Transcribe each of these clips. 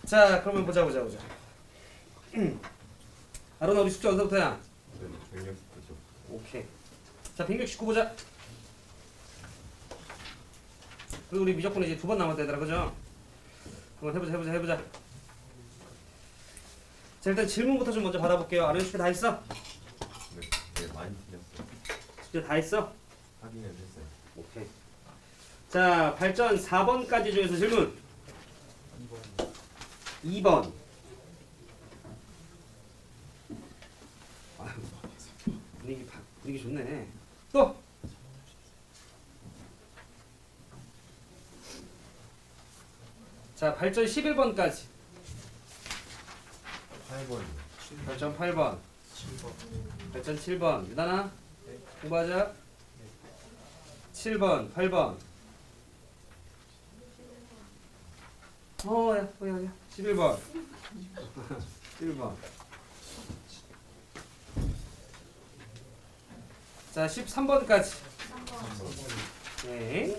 자, 그러면 보자. 아론아, 우리 숙제 어디서부터야? 네, 169죠. 오케이. 자, 169 보자. 그리고 우리 미적분 이제 2번 남았다 얘들아, 그죠? 한번 해보자. 자, 일단 질문부터 좀 먼저 받아볼게요. 아론 숙제 다 했어? 네, 네, 많이 틀렸어요. 숙제 다 했어? 확인을 했어요. 오케이. 자, 발전 4번까지 중에서 질문. 2번. 아유, 분위기 좋네. 또. 자, 발전 11번까지. 8번이요. 발전 8번. 발전 7번. 유단아? 공부하자. 7번, 8번. 야. 11번. 11번. 자, 13번까지. 네.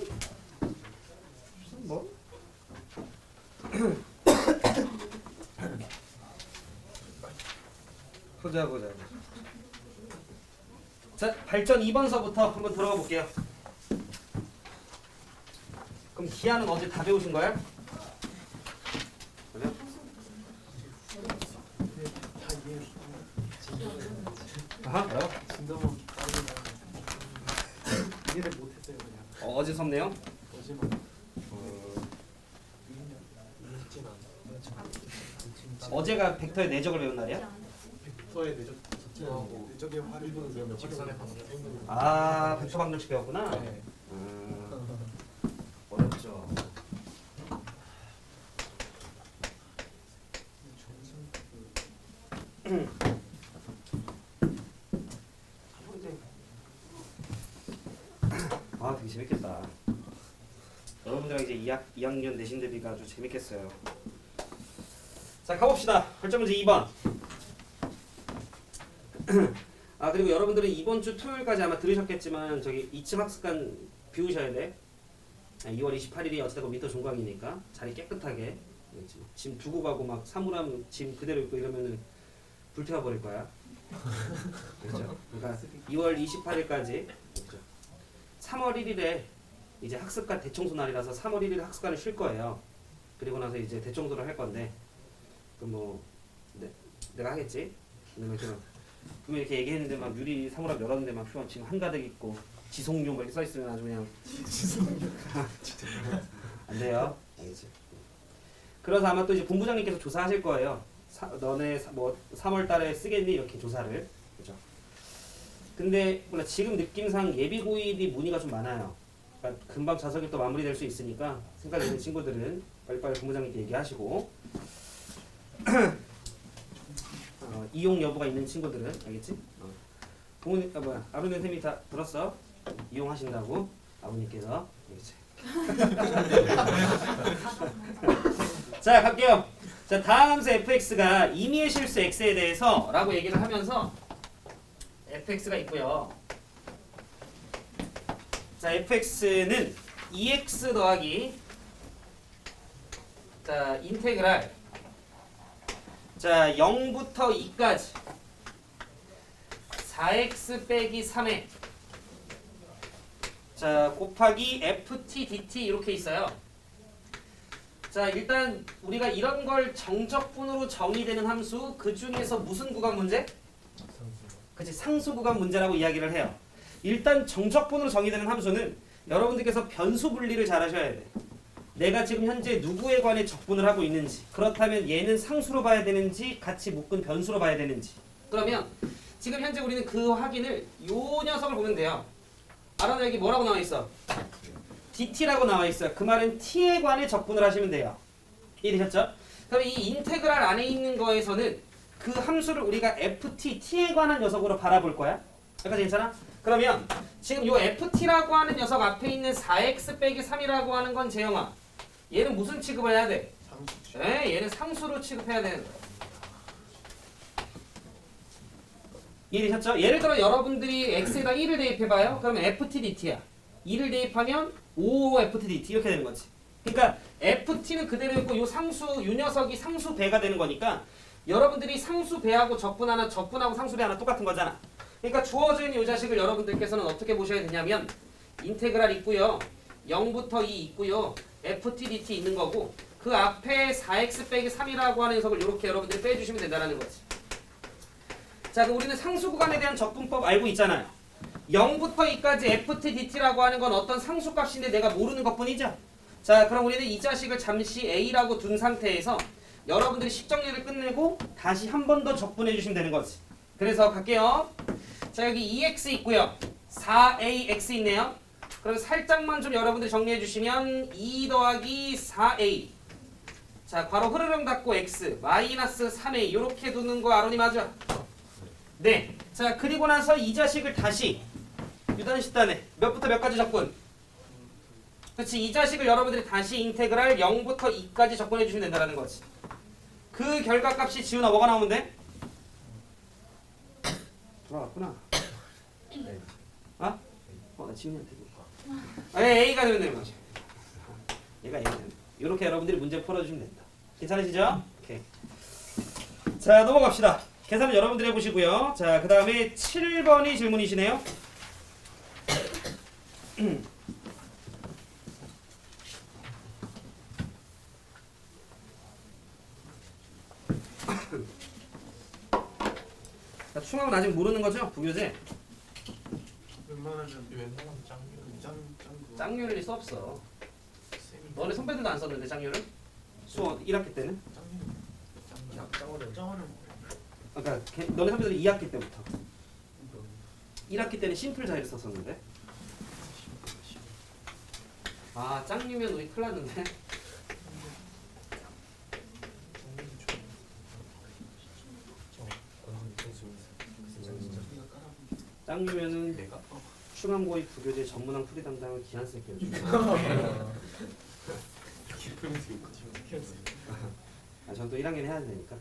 뭐? 보자. 자, 발전 2번서부터 한번 들어가 볼게요. 그럼 기하는 어제 다 배우신 거야? 그래요? 아하, 뭐라고? 진도만 이해를 못했어요 그냥. 어제 섭네요? 어제만 어제가 벡터의 내적을 배운 날이야? 벡터의 내적 자체하고 내적의 활용을 배우면 직선의 방정. 아, 벡터 방정식 배웠구나? 네. 어렵죠. 아, 되게 재밌겠다. 여러분들랑 이제 2학년 내신 대비가 아주 재밌겠어요. 자, 가봅시다. 발전 문제 2번. 아, 그리고 여러분들은 이번 주 토요일까지 아마 들으셨겠지만 저기 2층 학습관 비우셔야 돼. 2월 28일이 어찌됐건 미터 종강이니까 자리 깨끗하게 짐 두고 가고 막 사물함 짐 그대로 있고 이러면은 불태워 버릴 거야. 그렇죠? 그러니까 2월 28일까지 3월 1일에 이제 학습관 대청소 날이라서 3월 1일 학습관을 쉴 거예요. 그리고 나서 이제 대청소를 할 건데 그럼 뭐 내가 하겠지. 그다음에 그러면 이렇게 얘기했는데 막 유리 사물함 열었는데 막 휴원 지금 한가득 있고 지속용 뭐 이렇게 써 있으면 아주 그냥 안 돼요. 알겠지? 그래서 아마 또 이제 본부장님께서 조사하실 거예요. 너네 뭐 3월 달에 쓰겠니? 이렇게 조사를. 그죠? 근데 몰라 지금 느낌상 예비고일이 문의가 좀 많아요. 그러니까 금방 자석이 또 마무리될 수 있으니까 생각 있는 친구들은 빨리빨리 본부장님께 얘기하시고 이용 여부가 있는 친구들은 알겠지? 부모님 아론 선생님이 다 들었어? 이용하신다고 아버님께서 알겠지? 자, 갈게요. 자, 다음 함수 fx가 임의의 실수 x에 대해서 라고 얘기를 하면서 fx가 있고요. 자, fx는 2x 더하기 자, 인테그랄 자, 0부터 2까지 4x 빼기 3에 자, 곱하기 ft dt 이렇게 있어요. 자, 일단 우리가 이런 걸 정적분으로 정의되는 함수 그 중에서 무슨 구간 문제? 그치, 상수 구간 문제라고 이야기를 해요. 일단 정적분으로 정의되는 함수는 여러분들께서 변수 분리를 잘 하셔야 돼. 내가 지금 현재 누구에 관해 적분을 하고 있는지, 그렇다면 얘는 상수로 봐야 되는지 같이 묶은 변수로 봐야 되는지. 그러면 지금 현재 우리는 그 확인을 요 녀석을 보면 돼요. 알아서 여기 뭐라고 나와 있어? dt라고 나와 있어요. 그 말은 t에 관해 적분을 하시면 돼요. 이해되셨죠? 그럼 이 인테그랄 안에 있는 거에서는 그 함수를 우리가 ft, t에 관한 녀석으로 바라볼 거야. 여기까지 괜찮아? 그러면 지금 요 ft라고 하는 녀석 앞에 있는 4x 빼기 3이라고 하는 건 재영아, 얘는 무슨 취급을 해야 돼? 상수. 네, 얘는 상수로 취급해야 되는 거야. 이해되셨죠? 예를 들어 여러분들이 x에다 1을 대입해봐요. 그러면 ft dt야. 2를 대입하면 5ft dt 이렇게 되는 거지. 그러니까 ft는 그대로였고 요 상수 요 녀석이 상수 배가 되는 거니까 여러분들이 상수 배하고 적분하고 상수 배 하나 똑같은 거잖아. 그러니까 주어진 이 자식을 여러분들께서는 어떻게 보셔야 되냐면 인테그랄 있고요. 0부터 2 있고요. ft dt 있는 거고 그 앞에 4x 빼기 3이라고 하는 녀석을 이렇게 여러분들이 빼주시면 된다는 거지. 자, 그럼 우리는 상수 구간에 대한 적분법 알고 있잖아요. 0부터 2까지 ft dt라고 하는 건 어떤 상수값인데 내가 모르는 것뿐이죠. 자, 그럼 우리는 이 자식을 잠시 a라고 둔 상태에서 여러분들이 식정리를 끝내고 다시 한 번 더 적분해 주시면 되는 거지. 그래서 갈게요. 자, 여기 2x 있고요. 4ax 있네요. 그럼 살짝만 좀 여러분들이 정리해 주시면 2 더하기 4a. 자, 괄호 흐르렁 닫고 x 마이너스 3a 이렇게 두는 거 아론이 맞아? 네. 자, 그리고 나서 이 자식을 다시 유단식단에 몇부터 몇까지 적분? 그렇지. 이 자식을 여러분들이 다시 인테그랄 0부터 2까지 적분해 주시면 된다는 거지. 그 결과값이 지훈아 뭐가 나오면 돼? 돌아갔구나. 네. 아? 나 지훈이한테 A가 되면 되는 거지. 얘가 A가 되는. 이렇게 여러분들이 문제 풀어주시면 된다. 괜찮으시죠? 오케이. 자, 넘어갑시다. 계산은 여러분들이 해보시고요. 자, 그 다음에 7번이 질문이시네요. 자, 충함은 아직 모르는 거죠? 부교재? 웬만하면 짝률이 수 없어. 너네 선배들도 안 썼는데 짝률을? 수업 1학기 때는? 그러니까 너네 선배들이 2학기 때부터 1학기 때는 심플 자리를 썼었는데 아 짝류면 우리 큰일 났는데 짝류면은 충암고의 부교재 전문항 풀이 담당은 기한쌤 끼워주고 아, 전 또 1학년 해야 되니까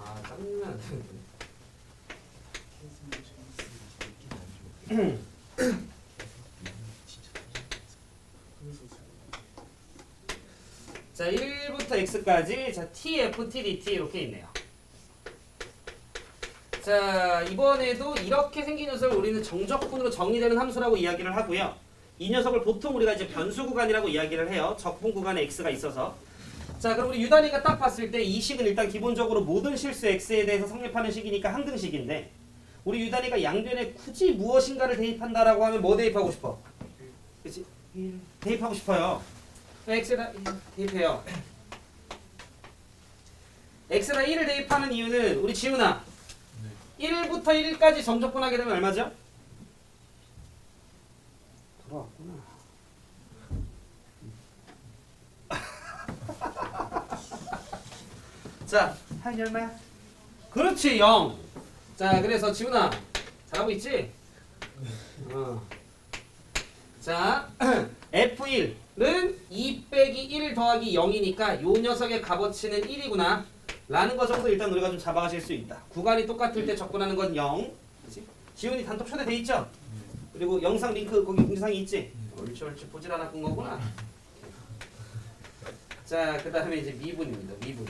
아 짝류면 안 되는데 자 1부터 x까지 자 t, f, t, dt 이렇게 있네요. 자 이번에도 이렇게 생긴 녀석을 우리는 정적분으로 정의되는 함수라고 이야기를 하고요. 이 녀석을 보통 우리가 이제 변수 구간이라고 이야기를 해요. 적분 구간에 x가 있어서. 자 그럼 우리 유단이가 딱 봤을 때 이 식은 일단 기본적으로 모든 실수 x에 대해서 성립하는 식이니까 항등식인데 우리 유단이가 양변에 굳이 무엇인가를 대입한다라고 하면 뭐 대입하고 싶어? 그렇지? 대입하고 싶어요. x에다 대입해요. x에다 1을 대입하는 이유는 우리 지훈아 1부터 1까지 정적분하게 되면 얼마죠? 돌아왔구나. 자, 하윤이 얼마야? 그렇지, 0. 자, 그래서 지훈아 잘하고 있지? 자, F1은 2 빼기 1 더하기 0이니까 요 녀석의 값어치는 1이구나. 라는 거 정도 일단 우리가 좀 잡아가실 수 있다. 구간이 똑같을 때 접근하는 건 0. 그치? 지훈이 단톡 초대돼 있죠? 그리고 영상 링크 거기 공지사항이 있지? 옳지 옳지 보질 않았던 거구나. 자, 그 다음에 이제 미분입니다. 미분.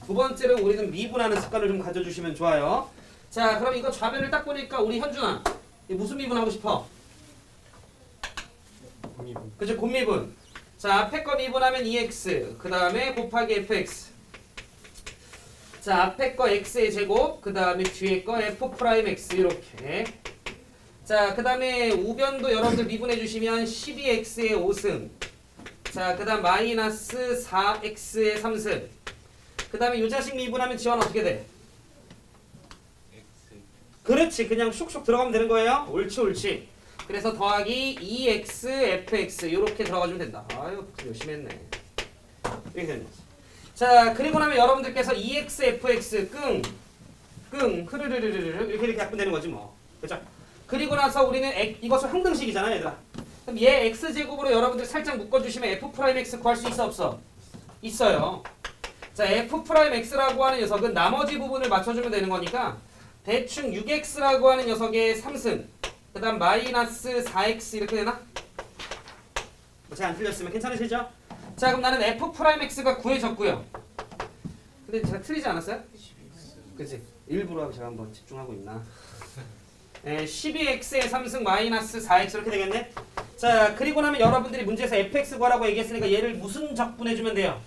두 번째로 우리는 미분하는 습관을 좀 가져주시면 좋아요. 자, 그럼 이거 좌변을 딱 보니까 우리 현준아 무슨 미분하고 싶어? 그죠? 곱미분. 자, 앞에 거 미분하면 2x 그 다음에 곱하기 fx. 자, 앞에 거 x의 제곱 그 다음에 뒤에 거 f'(x) 이렇게. 자, 그 다음에 우변도 여러분들 미분해 주시면 12x의 5승. 자, 그 다음 마이너스 4x의 3승. 그 다음에 이 자식 미분하면 지원 어떻게 돼? 그렇지. 그냥 슉슉 들어가면 되는 거예요. 옳지 옳지. 그래서 더하기 2x fx 이렇게 들어가주면 된다. 아유 열심히 했네. 이렇게 되는 거지. 자, 그리고 나면 여러분들께서 2x fx 끙 흐르르르르 이렇게 약분되는 거지 뭐. 그죠? 그리고 나서 우리는 이것은 항등식이잖아 얘들아. 그럼 얘 x제곱으로 여러분들 살짝 묶어주시면 f'x 구할 수 있어 없어? 있어요. 자, f'x라고 하는 녀석은 나머지 부분을 맞춰주면 되는 거니까 대충 6x라고 하는 녀석의 3승 그 그 다음 마이너스 4x 이렇게 되나? 제가 안 틀렸으면 괜찮으시죠? 자 그럼 나는 f'x가 구해졌고요. 근데 제가 틀리지 않았어요? 그치? 일부러 제가 한번 집중하고 있나? 12x의 3승 마이너스 4x 이렇게 되겠네? 자 그리고 나면 여러분들이 문제에서 fx 구하라고 얘기했으니까 얘를 무슨 적분해주면 돼요?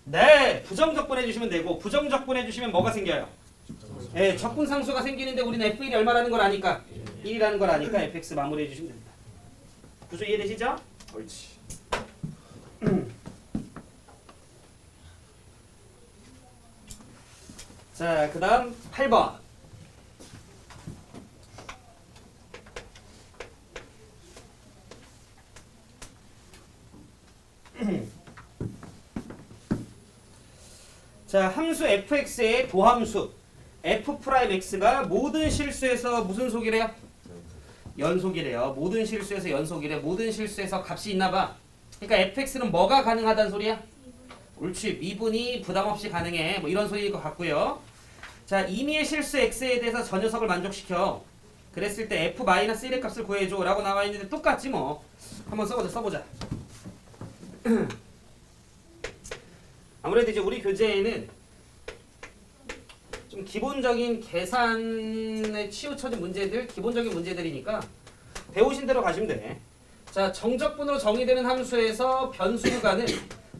네 부정적분해주시면 되고 부정적분해주시면 뭐가 생겨요? 적분상수가 생기는데 우리는 f1이 얼마라는 걸 아니까 1이라는 걸 아니까 fx 마무리해주시면 됩니다. 구조 이해되시죠? 옳지. 자, 그 다음 8번. 자, 함수 fx의 도함수 f'x가 모든 실수에서 무슨 속이래요? 연속이래요. 모든 실수에서 연속이래. 모든 실수에서 값이 있나봐. 그러니까 fx는 뭐가 가능하다는 소리야? 옳지. 미분이 부담없이 가능해. 뭐 이런 소리일 것 같고요. 자, 임의의 실수 x에 대해서 저 녀석을 만족시켜. 그랬을 때 f-1의 값을 구해줘 라고 나와 있는데 똑같지 뭐. 한번 써보자. 아무래도 이제 우리 교재에는 좀 기본적인 계산에 치우쳐진 문제들, 기본적인 문제들이니까 배우신 대로 가시면 돼. 자, 정적분으로 정의되는 함수에서 변수 구간은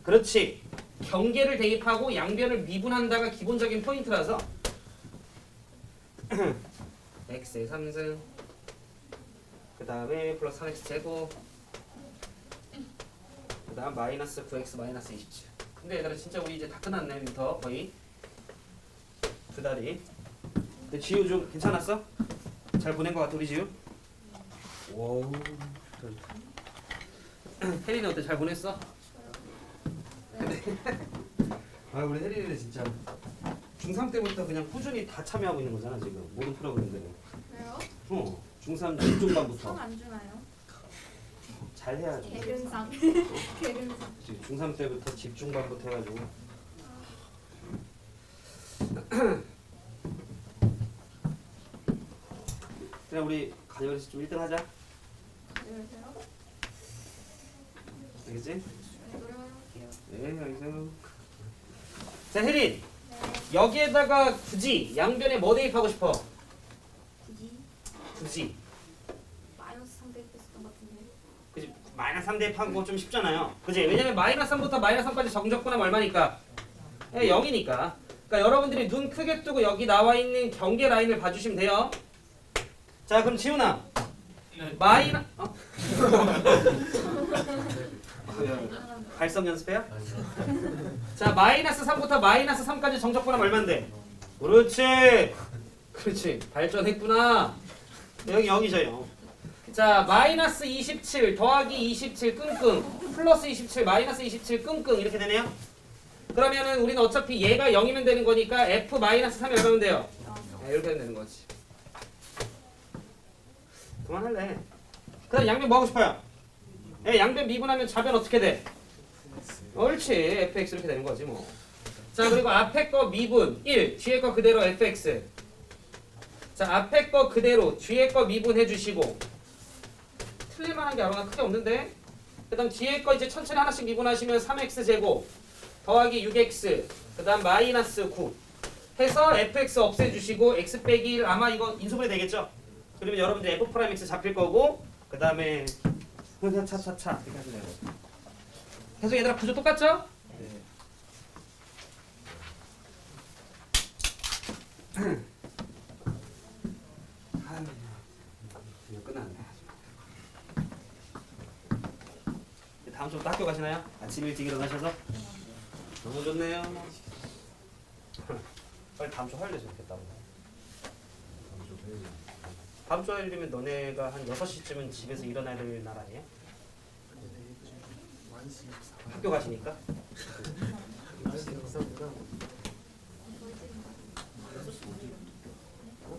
그렇지. 경계를 대입하고 양변을 미분한다가 기본적인 포인트라서 x의 3승 그 다음에 플러스 3x 제곱 그 다음 마이너스 9x 마이너스 27. 근데 얘들아 진짜 우리 이제 다 끝났네. 부터 거의 두 달이. 근데 지우 좀 괜찮았어? 잘 보낸 것 같아 우리 지우? 와우. 혜린이 어때? 잘 보냈어? 아 우리 혜린이는 진짜 중3 때부터 그냥 꾸준히 다 참여하고 있는 거잖아 지금 모든 프로그램들은. 왜요? 중3 집중반부터 성 안 주나요? 잘 해야지. 개근상. 개근상. 중3 때부터 집중반부터 해가지고. 그냥 우리 가정에서 좀 1등 하자. 안녕하세요. 알겠지? 네, 노력할게요. 네, 알겠어요. 자, 혜린. 네. 여기에다가 굳이 양변에 뭐 대입하고 싶어? 굳이 굳이. 마이너스 3 대입했었던 것 같은데. 그지? 마이너스 3 대입한 거 좀 쉽잖아요. 그지? 왜냐면 마이너스 3부터 마이너스 3까지 정적분하면 얼마니까? 0이니까. 그러니까 여러분들이 눈 크게 뜨고 여기 나와 있는 경계 라인을 봐주시면 돼요. 자, 그럼 지훈아. 마이너 발성 연습해요? 자, 마이너스 3부터 마이너스 3까지 정적분하면 얼만데? 그렇지. 그렇지. 발전했구나. 여기 0이죠. 자, 마이너스 27 더하기 27 끙끙 플러스 27 마이너스 27 끙끙 이렇게 되네요. 그러면은 우리는 어차피 얘가 0이면 되는 거니까 f 마이너스 3이 얼마면 돼요? 네, 이렇게 하면 되는 거지. 그만할래. 그 다음 양변 뭐 하고 싶어요? 양변 미분하면 좌변 어떻게 돼? 옳지. fx 이렇게 되는 거지 뭐. 자, 그리고 앞에 거 미분 1, 뒤에 거 그대로 fx. 자, 앞에 거 그대로 뒤에 거 미분해 주시고. 틀릴만한 게 아무나 크게 없는데. 그 다음 뒤에 거 이제 천천히 하나씩 미분하시면 3x 제곱 더하기 6x 그 다음 마이너스 9 해서 fx 없애주시고 x 빼기 1 아마 이거 인수분해 되겠죠? 그러면 여러분들 f'(x) 잡힐 거고 그 다음에 차차차 이렇게 하시면 돼요. 계속 얘들아 구조 똑같죠? 아유, 이거 끝났네. 다음 주부터 학교 가시나요? 아침 일찍 일어나셔서? 너무 좋네요. 빨리 다음 주 화요일에 좋겠다. 다음 주 화요일이면 너네가 한 6시쯤은 집에서 일어나야 될 날 아니에요? 학교 가시니까?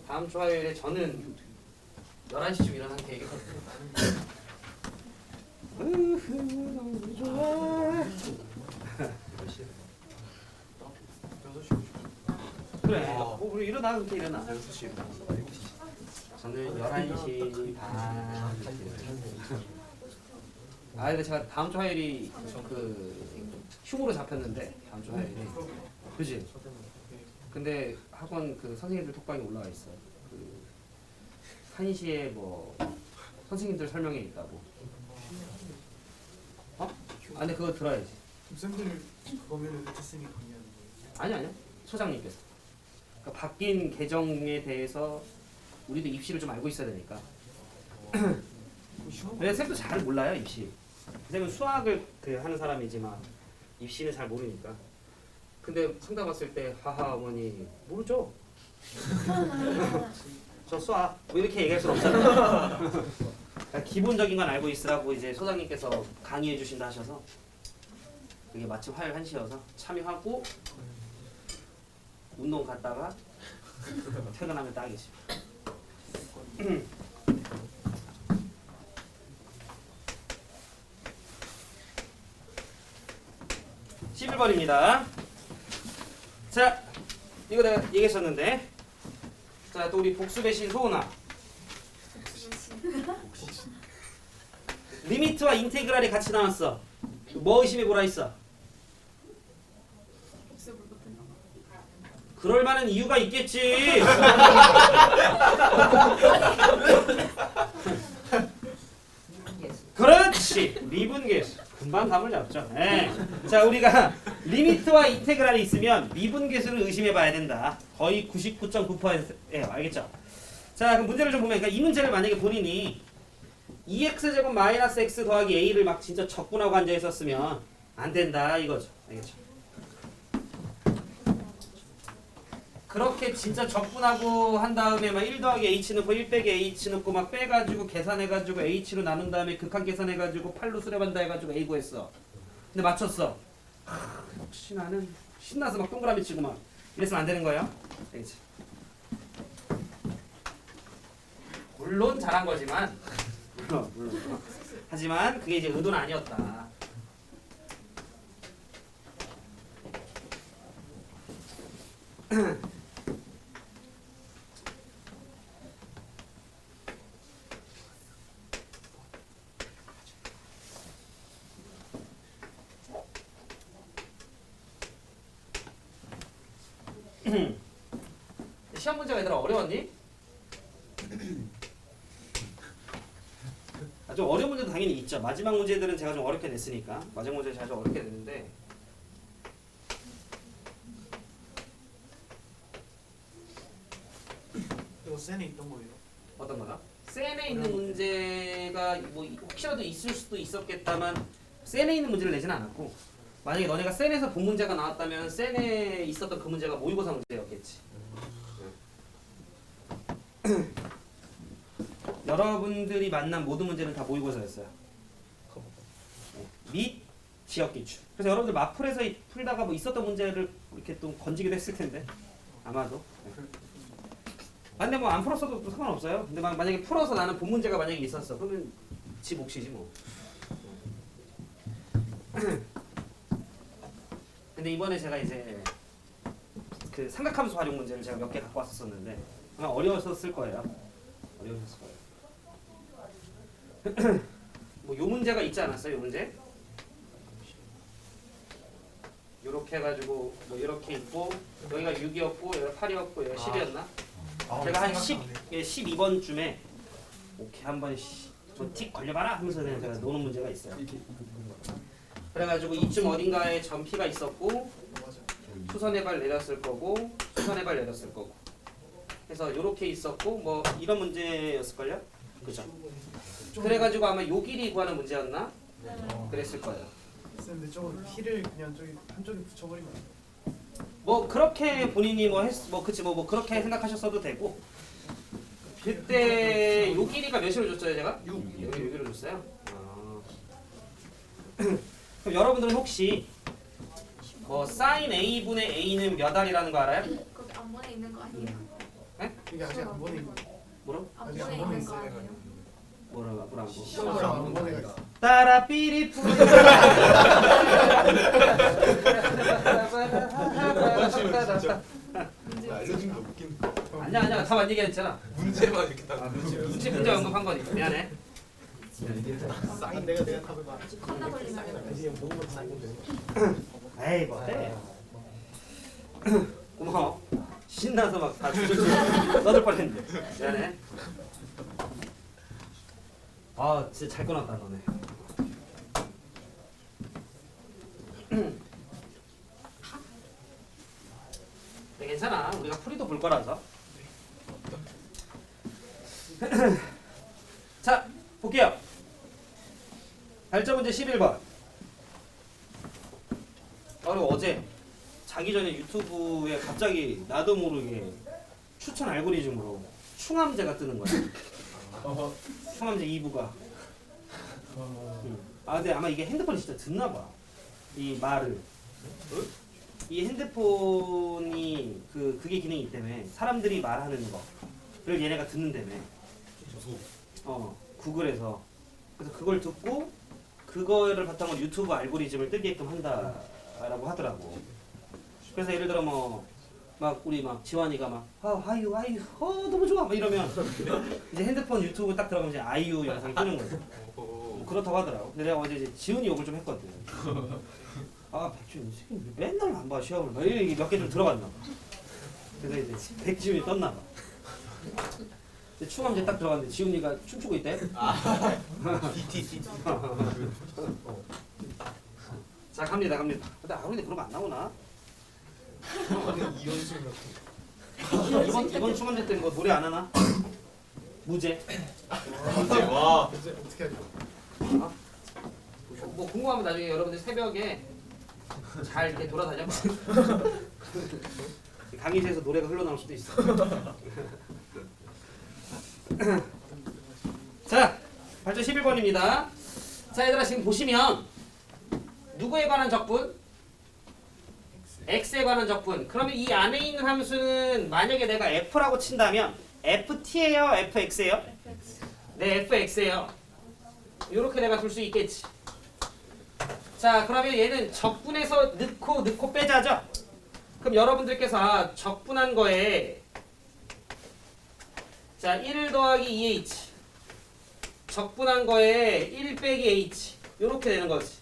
다음 주 화요일에 저는 11시쯤 일어나는 계획이거든요. 너무 좋아. 그래. 우리 일어나 그렇게 일어나. 6시. 저는 11시 반. 아 근데 제가 다음 주 화요일이 그 휴무로 잡혔는데 다음 주 화요일이 그지? 근데 학원 그 선생님들 톡방에 올라와 있어. 그 1시에 뭐 선생님들 설명회 있다고. 어? 아 근데 그거 들어야지. 쌤들 그거면은 쌤이 강의하는 거예요. 아니요. 소장님께서. 그러니까 바뀐 개정에 대해서 우리도 입시를 좀 알고 있어야 되니까. 왜 쌤도 잘 몰라요 입시. 쌤은 수학을 그 하는 사람이지만 입시는 잘 모르니까. 근데 상담 왔을 때 하하 어머니 모르죠? 저 수학 뭐 이렇게 얘기할 순 없잖아요. 그러니까 기본적인 건 알고 있으라고 이제 소장님께서 강의해 주신다 하셔서 그게 마침 화요일 1시여서 참여하고 운동 갔다가 퇴근하면 딱이지. 11번입니다. 자, 이거 내가 얘기했었는데, 자, 또 우리 복수의 신 소은아. 리미트와 인테그랄이 같이 나왔어. 뭐 의심해 보라 했어? 그럴 만한 이유가 있겠지. 그렇지. 미분계수. 금방 감을 잡죠. 네. 자, 우리가 리미트와 인테그랄이 있으면 미분계수를 의심해 봐야 된다. 거의 99.9%예요. 알겠죠? 자, 그럼 문제를 좀 보면, 그러니까 이 문제를 만약에 본인이 2x제곱 마이너스 x 더하기 a를 막 진짜 적분하고 앉아 있었으면 안 된다 이거죠. 알겠죠? 그렇게 진짜 적분하고 한 다음에 막 1 더하기 h 넣고 1 빼기 h 넣고 막 빼가지고 계산해가지고 h로 나눈 다음에 극한 계산해가지고 8로 수렴한다 해가지고 a 구했어. 근데 맞췄어. 역시 나는 신나서 막 동그라미 치고 막 이랬으면 안 되는 거예요. 알겠지? 물론 잘한 거지만 물론. 하지만 그게 이제 의도는 아니었다. 시험 문제가 얘들아 어려웠니? 좀 어려운 문제도 당연히 있죠. 마지막 문제들은 제가 좀 어렵게 냈으니까 마지막 문제 제가 좀 어렵게 냈는데 이거 쌤에 있던 거예요. 어떤 거다? 센에 있는 문제가 뭐 혹시라도 있을 수도 있었겠다만 센에 있는 문제를 내지는 않았고 만약에 너네가 센에서 본 문제가 나왔다면 센에 있었던 그 문제가 모의고사 문제였겠지. 여러분들이 만난 모든 문제는 다 모의고사였어요. 및 지역기출. 그래서 여러분들 마플에서 풀다가 뭐 있었던 문제를 이렇게 또 건지기도 했을 텐데 아마도. 근데 뭐 안 풀었어도 또 상관없어요. 근데 만약에 풀어서 나는 본 문제가 만약에 있었어. 그러면 지 몫이지 뭐. 근데 이번에 제가 이제 그 삼각함수 활용 문제를 제가 몇 개 갖고 왔었는데 아마 어려웠을 거예요. 어려웠을 거예요. 뭐 요 문제가 있지 않았어요? 요 문제? 요렇게 해가지고 뭐 이렇게 있고 여기가 6이었고 여기가 8이었고 여기가 10이었나? 제가 한 12번쯤에 오케이 한번 틱 걸려봐라 하면서 그냥 제가 노는 문제가 있어요. 그래가지고 이쯤 어딘가에 점피가 있었고 수선의 발 내렸을 거고 수선의 발 내렸을 거고 그래서 요렇게 있었고 뭐 이런 문제였을걸요? 그죠? 그래가지고 아마 요 길이 구하는 문제였나? 그랬을 거예요. 쌤, 근데 저거 키를 그냥 저기 한쪽에 붙여버리면 안 돼요? 뭐 그렇게 본인이 뭐 그치 뭐 그렇게 생각하셨어도 되고 그때 요 길이가 몇으로 줬어요 제가? 6으로 줬어요? 그럼 여러분들은 혹시 뭐 sin a분의 a는 몇 알이라는 거 알아요? 거기 앞번에 있는 거 아니에요? 이게 아직 안 보내 있는 뭐라? 아직 앞번에 안 보내 있는 거 있어요. 아니에요? 뭐라고? 안 보내가 있어. 따라 삐리푸 알려준 게 웃긴. 아니야 답 안 얘기했잖아. 문제만 이렇게 딱 문제 언급한 거니까 미안해. 내가 답을 봐. 컵라 걸리면 이제 먹는 거 쌓이면 에이 뭐 해. 고마워. 신나서 막 다 주저주저 떠들 뻔했는데 미안해. 아 진짜 잘 꺼놨다 너네. 네, 괜찮아. 우리가 풀이도 볼 거라서. 자, 볼게요. 발전 문제 11번. 바로 어제 자기 전에 유튜브에 갑자기 나도 모르게 추천 알고리즘으로 충암제가 뜨는 거야. 충암제 2부가. 아 근데 아마 이게 핸드폰이 진짜 듣나 봐. 이 말을. 이 핸드폰이 그게 기능이 있다며. 사람들이 말하는 거를 얘네가 듣는다며. 구글에서. 그래서 그걸 듣고 그거를 바탕으로 유튜브 알고리즘을 뜨게끔 한다라고 하더라고. 그래서 예를 들어 막 우리 막 지환이가 막 아유 너무 좋아 막 이러면 이제 핸드폰 유튜브 딱 들어가면 이제 아이유 영상이 뜨는 거죠. 뭐 그렇다고 하더라고. 근데 내가 어제 이제 지훈이 욕을 좀 했거든. 아 백지훈 이 새끼 맨날 안 봐 시험을 막 이렇게 몇 개 좀 들어갔나 봐. 그래서 이제 백지훈이 떴나 봐. 충암제 딱 들어갔는데 지훈이가 춤추고 있대. 자 갑니다. 근데 아론이 그러면 안 나오나? 이현승 같은. 이번 충암제 때 뭐 노래 안 하나? 무제. 문제 와. 이제 어떻게 하죠? 뭐 궁금하면 나중에 여러분들 새벽에 잘 이렇게 돌아다녀봐. 강의실에서 노래가 흘러나올 수도 있어. 자, 발전 11번입니다. 자, 얘들아 지금 보시면 누구에 관한 적분? x에 관한 적분. 그러면 이 안에 있는 함수는 만약에 내가 f라고 친다면 ft예요, fx예요? 네, fx예요. 이렇게 내가 둘 수 있겠지. 자, 그러면 얘는 적분에서 넣고 빼자죠? 그럼 여러분들께서 적분한 거에 자, 1 더하기 2h 적분한 거에 1 빼기 h 이렇게 되는 거지.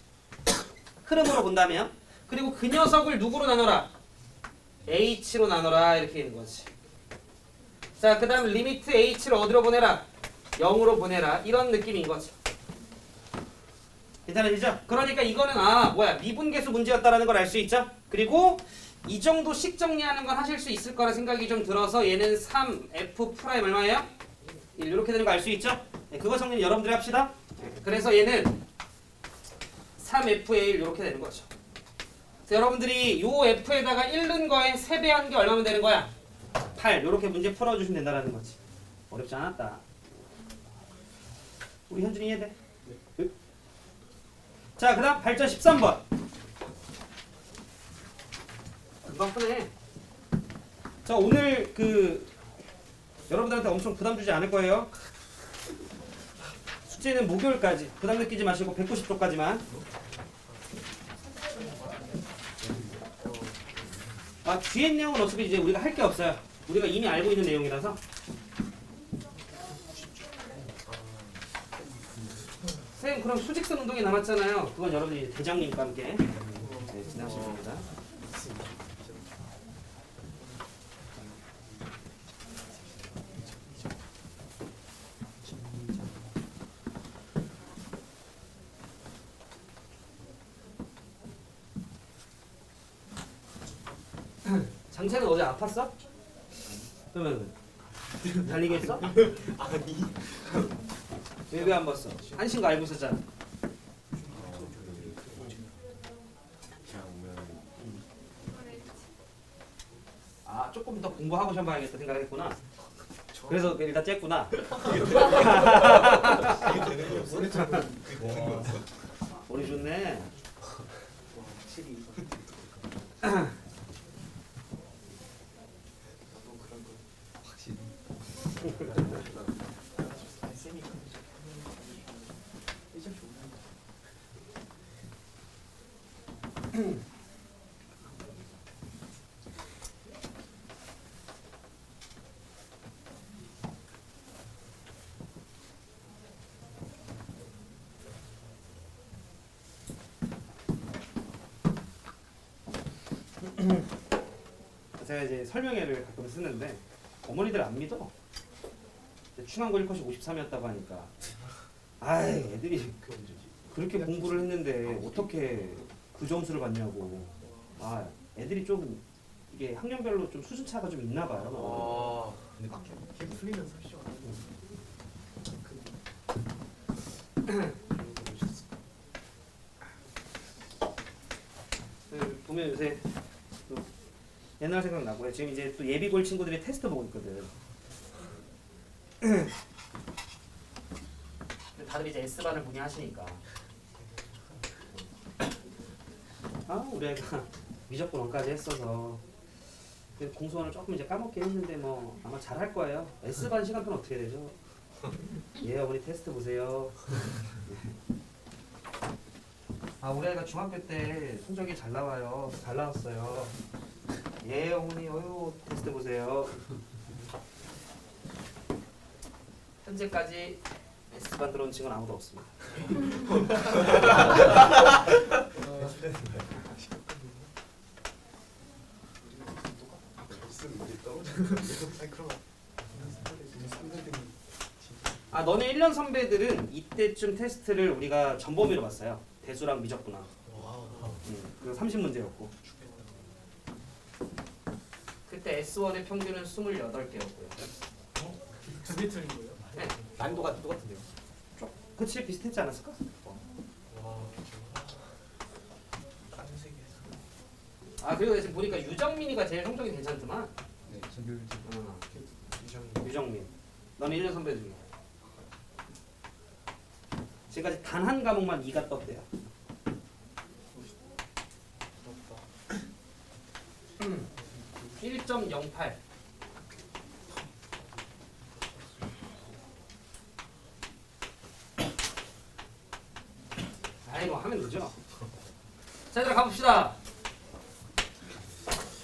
흐름으로 본다면. 그리고 그 녀석을 누구로 나눠라? h로 나눠라 이렇게 되는 거지. 자, 그 다음 리미트 h를 어디로 보내라? 0으로 보내라. 이런 느낌인 거죠. 괜찮으시죠? 그러니까 이거는 미분계수 문제였다라는 걸 알 수 있죠? 그리고 이 정도 식 정리하는 건 하실 수 있을 거라 생각이 좀 들어서 얘는 3f 프라임 얼마예요? 1 이렇게 되는 거 알 수 있죠? 네, 그거 정리는 여러분들이 합시다. 그래서 얘는 3f의 1 이렇게 되는 거죠. 그래서 여러분들이 요 f에다가 1 넣은 거에 3배 한 게 얼마면 되는 거야? 8 이렇게 문제 풀어주시면 된다는 거지. 어렵지 않았다. 우리 현준이 이해돼? 네. 자, 그 다음 발전 13번. 금방 푸네. 자, 오늘 여러분들한테 엄청 부담 주지 않을 거예요. 숙제는 목요일까지. 부담 느끼지 마시고 190쪽까지만. 뒤에 내용은 어차피 이제 우리가 할 게 없어요. 우리가 이미 알고 있는 내용이라서. 선생님 그럼 수직선 운동이 남았잖아요. 그건 여러분이 대장님과 함께 진행하시면 됩니다. 장채는 어제 아팠어? 그러면 달리기 했어? 아니. 왜 안 봤어? 한신 거 알고 있었잖아. 조금 더 공부하고 시험 봐야겠다 생각했구나. 그래서 일단 쬐구나. 이게 되는 거였어? 그게 되는 거였어? 머리 좋네. 확실히. 나도 그런 거 확실히. 세니까. 이제 좋네. 제가 이제 설명회를 가끔 쓰는데 어머니들 안 믿어. 충암고 1컷이 53이었다고 하니까 아이 애들이 그 언제지? 그렇게 공부를 했는데 어떻게 그 점수를 받냐고. 아 애들이 좀 이게 학년별로 좀 수준 차가 좀 있나 봐요. 근데 걔 풀리면 사실 보면 요새 또 옛날 생각 나고요. 지금 이제 또 예비고일 친구들이 테스트 보고 있거든. 근데 다들 이제 S반을 문의하시니까 우리 애가 미적분 원까지 했어서 공소원을 조금 이제 까먹긴 했는데 뭐 아마 잘할 거예요. S반 시간표는 어떻게 되죠? 예 어머니 테스트 보세요. 우리 애가 중학교 때 성적이 잘 나와요. 잘 나왔어요. 예 어머니 테스트 보세요. 현재까지 S반 들어온 친구는 아무도 없습니다. 아니 그럼 너네 1년 선배들은 이때쯤 테스트를 우리가 전범위로 봤어요. 대수랑 미적분학. 그 30문제였고. 그때 S1의 평균은 28개였고요. 두개 틀린 거예요? 네. 난이도가 똑같은데요? 그치 비슷했지 않았을까? 그리고 지금 보니까 유정민이가 제일 성적이 괜찮더만. 네, 전교 유정민. 너는 1년 선배 중에. 지금까지 단 한 과목만 2가 떴대요. 1.08. 뭐 하면 되죠. 자, 얘들아 가봅시다.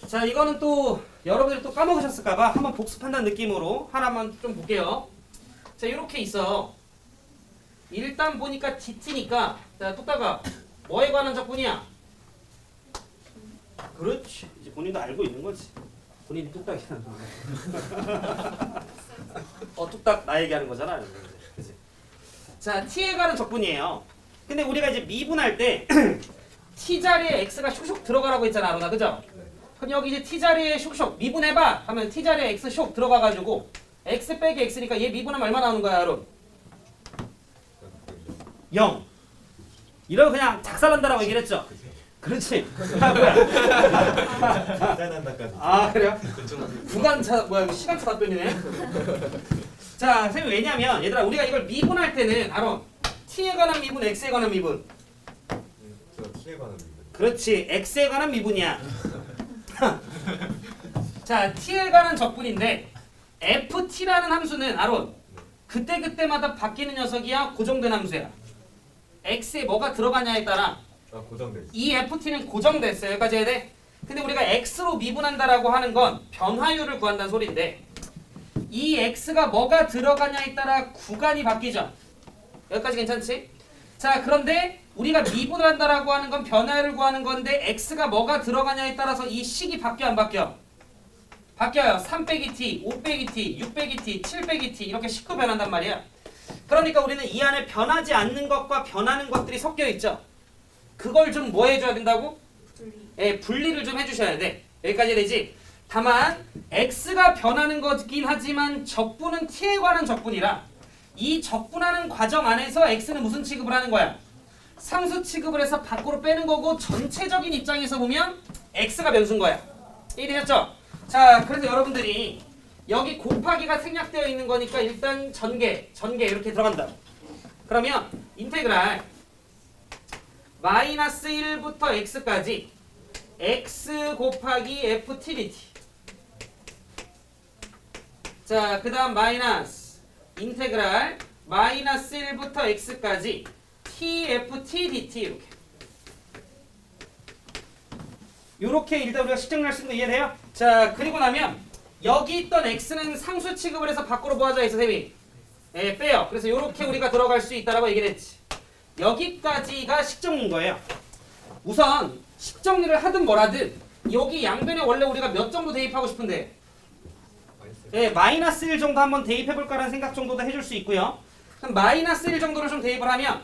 자, 이거는 또 여러분들이 또 까먹으셨을까봐 한번 복습한다는 느낌으로 하나만 좀 볼게요. 자, 이렇게 있어. 일단 보니까 DT니까 자, 뚝딱아 뭐에 관한 적분이야? 그렇지. 이제 본인도 알고 있는 거지. 본인이 뚝딱이야. 뚝딱 나 얘기하는 거잖아. 그치? 자, T에 관한 적분이에요. 근데 우리가 이제 미분할 때 T 자리에 X가 슉슉 들어가라고 했잖아, 아로나, 그죠? 그럼 여기 이제 T 자리에 슉슉 미분해봐 하면 T 자리에 X 슉 들어가가지고 X 빼기 X니까 얘 미분하면 얼마 나오는 거야, 아론? 0. 이러고 그냥 작살난다라고 얘기를 했죠? 그렇지. 짠한다까지. 그래요? 구간차 뭐야 이거 시간차 답변이네. 자, 선생님 왜냐면 얘들아 우리가 이걸 미분할 때는 아론 T에 관한 미분, X에 관한 미분. 저 T에 관한 거. 그렇지. X에 관한 미분이야. 자, T에 관한 적분인데 FT라는 함수는 아론 그때마다 바뀌는 녀석이야? 고정된 함수야? X에 뭐가 들어가냐에 따라 고정돼 있어. 이 FT는 고정됐어요. 여기까지 해야 돼? 근데 우리가 X로 미분한다라고 하는 건 변화율을 구한다는 소리인데 이 X가 뭐가 들어가냐에 따라 구간이 바뀌죠. 여기까지 괜찮지? 자, 그런데 우리가 미분을 한다라고 하는 건 변화율을 구하는 건데 X가 뭐가 들어가냐에 따라서 이 식이 바뀌어 안 바뀌어? 바뀌어요. 3 빼기 T, 5 빼기 T, 6 빼기 T, 7 빼기 T 이렇게 식도 변한단 말이야. 그러니까 우리는 이 안에 변하지 않는 것과 변하는 것들이 섞여 있죠. 그걸 좀 뭐 해줘야 된다고? 분리를 좀 해주셔야 돼. 여기까지 되지? 다만 X가 변하는 거긴 하지만 적분은 T에 관한 적분이라 이 적분하는 과정 안에서 X는 무슨 취급을 하는 거야? 상수 취급을 해서 밖으로 빼는 거고 전체적인 입장에서 보면 X가 변수인 거야. 이해되셨죠? 자, 그래서 여러분들이 여기 곱하기가 생략되어 있는 거니까 일단 전개 이렇게 들어간다. 그러면 인테그랄 마이너스 1부터 x까지 x 곱하기 ft dt. 자, 그 다음 마이너스 인테그랄 마이너스 1부터 x까지 tft dt 요렇게 일단 우리가 식정리할 수 있는 거 이해돼요? 자, 그리고 나면 여기 있던 x는 상수 취급을 해서 밖으로 뭐 하자 했어, 쌤이? 빼요. 그래서 요렇게 우리가 들어갈 수 있다라고 얘기를 했지. 여기까지가 식정리인 거예요. 우선 식정리를 하든 뭐라든 여기 양변에 원래 우리가 몇 정도 대입하고 싶은데? 네, 마이너스 1 정도 한번 대입해볼까라는 생각 정도도 해줄 수 있고요. 그럼 마이너스 1 정도를 좀 대입을 하면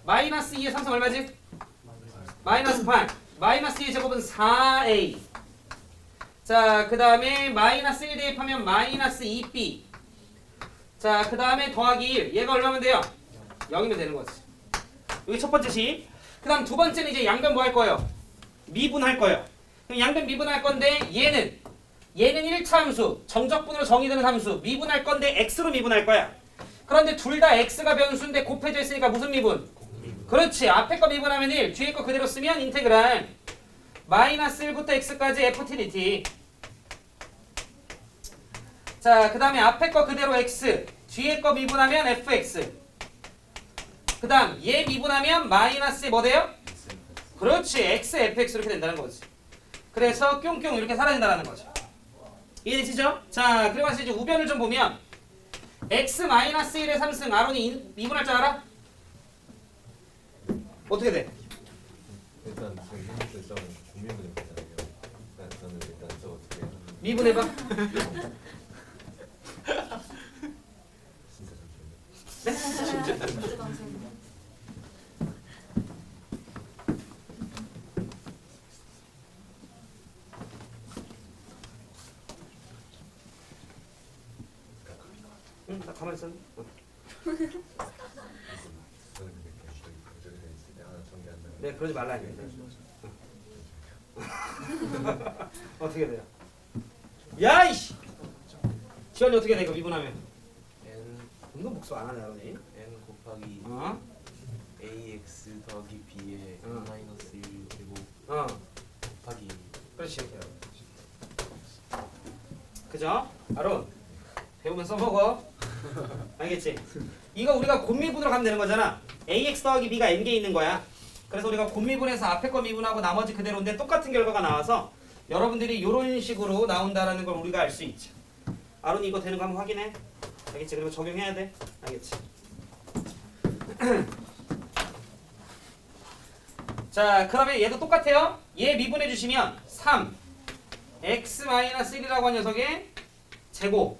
마이너스 2의 3승 얼마지? 마이너스 8. 마이너스 2의 제곱은 4a. 자, 그 다음에 마이너스 1 대입하면 마이너스 2b. 자, 그 다음에 더하기 1. 얘가 얼마면 돼요? 0이면 되는 거지. 여기 첫 번째 식. 그 다음 두 번째는 이제 양변 뭐 할 거예요? 미분할 거예요. 그럼 양변 미분할 건데 얘는 1차 함수, 정적분으로 정의되는 함수, 미분할 건데 x로 미분할 거야. 그런데 둘 다 x가 변수인데 곱해져 있으니까 무슨 미분? 그렇지. 앞에 거 미분하면 1, 뒤에 거 그대로 쓰면 인테그랄 마이너스 1부터 x까지 ft dt. 자, 그 다음에 앞에 거 그대로 x, 뒤에 거 미분하면 fx. 그 다음 얘 미분하면 마이너스 뭐 돼요? 그렇지. x, fx 이렇게 된다는 거지. 그래서 뿅뿅 이렇게 사라진다는 거죠. 이해되시죠? 자, 그리고 나서 이제 우변을 좀 보면 x-1의 3승 아론이 미분할 줄 알아? 어떻게 돼? 일단 지금 현재 좀 고민을 했잖아요. 그러니까 저는 일단 저 어떻게 하면 미분해봐. 진짜 잠시만요. 진짜 감사합니다. 응, 나 가만히 있었네. 저는 그렇게 저기 저기 돼 있을 때 하나 정리한다. 네, 그러지 말라 이게. 어떻게 돼요? 야 이씨. 지원이 어떻게 돼 이거 미분하면? n 운동 복수 안 하네 아론이. n 곱하기 어? ax 더하기 b에 어. 마이너스 1 그리고 어. 곱하기 그렇지 이렇게. 그죠? 아론 배우면 써먹어. 알겠지? 이거 우리가 곱미분으로 가면 되는 거잖아. ax 더하기 b가 n개 있는 거야. 그래서 우리가 곱미분해서 앞에 거 미분하고 나머지 그대로인데 똑같은 결과가 나와서 여러분들이 이런 식으로 나온다라는 걸 우리가 알 수 있죠. 아론 이거 되는 거 한번 확인해. 알겠지? 그리고 적용해야 돼. 알겠지? 자, 그러면 얘도 똑같아요. 얘 미분해 주시면 3 x-1이라고 한 녀석의 제곱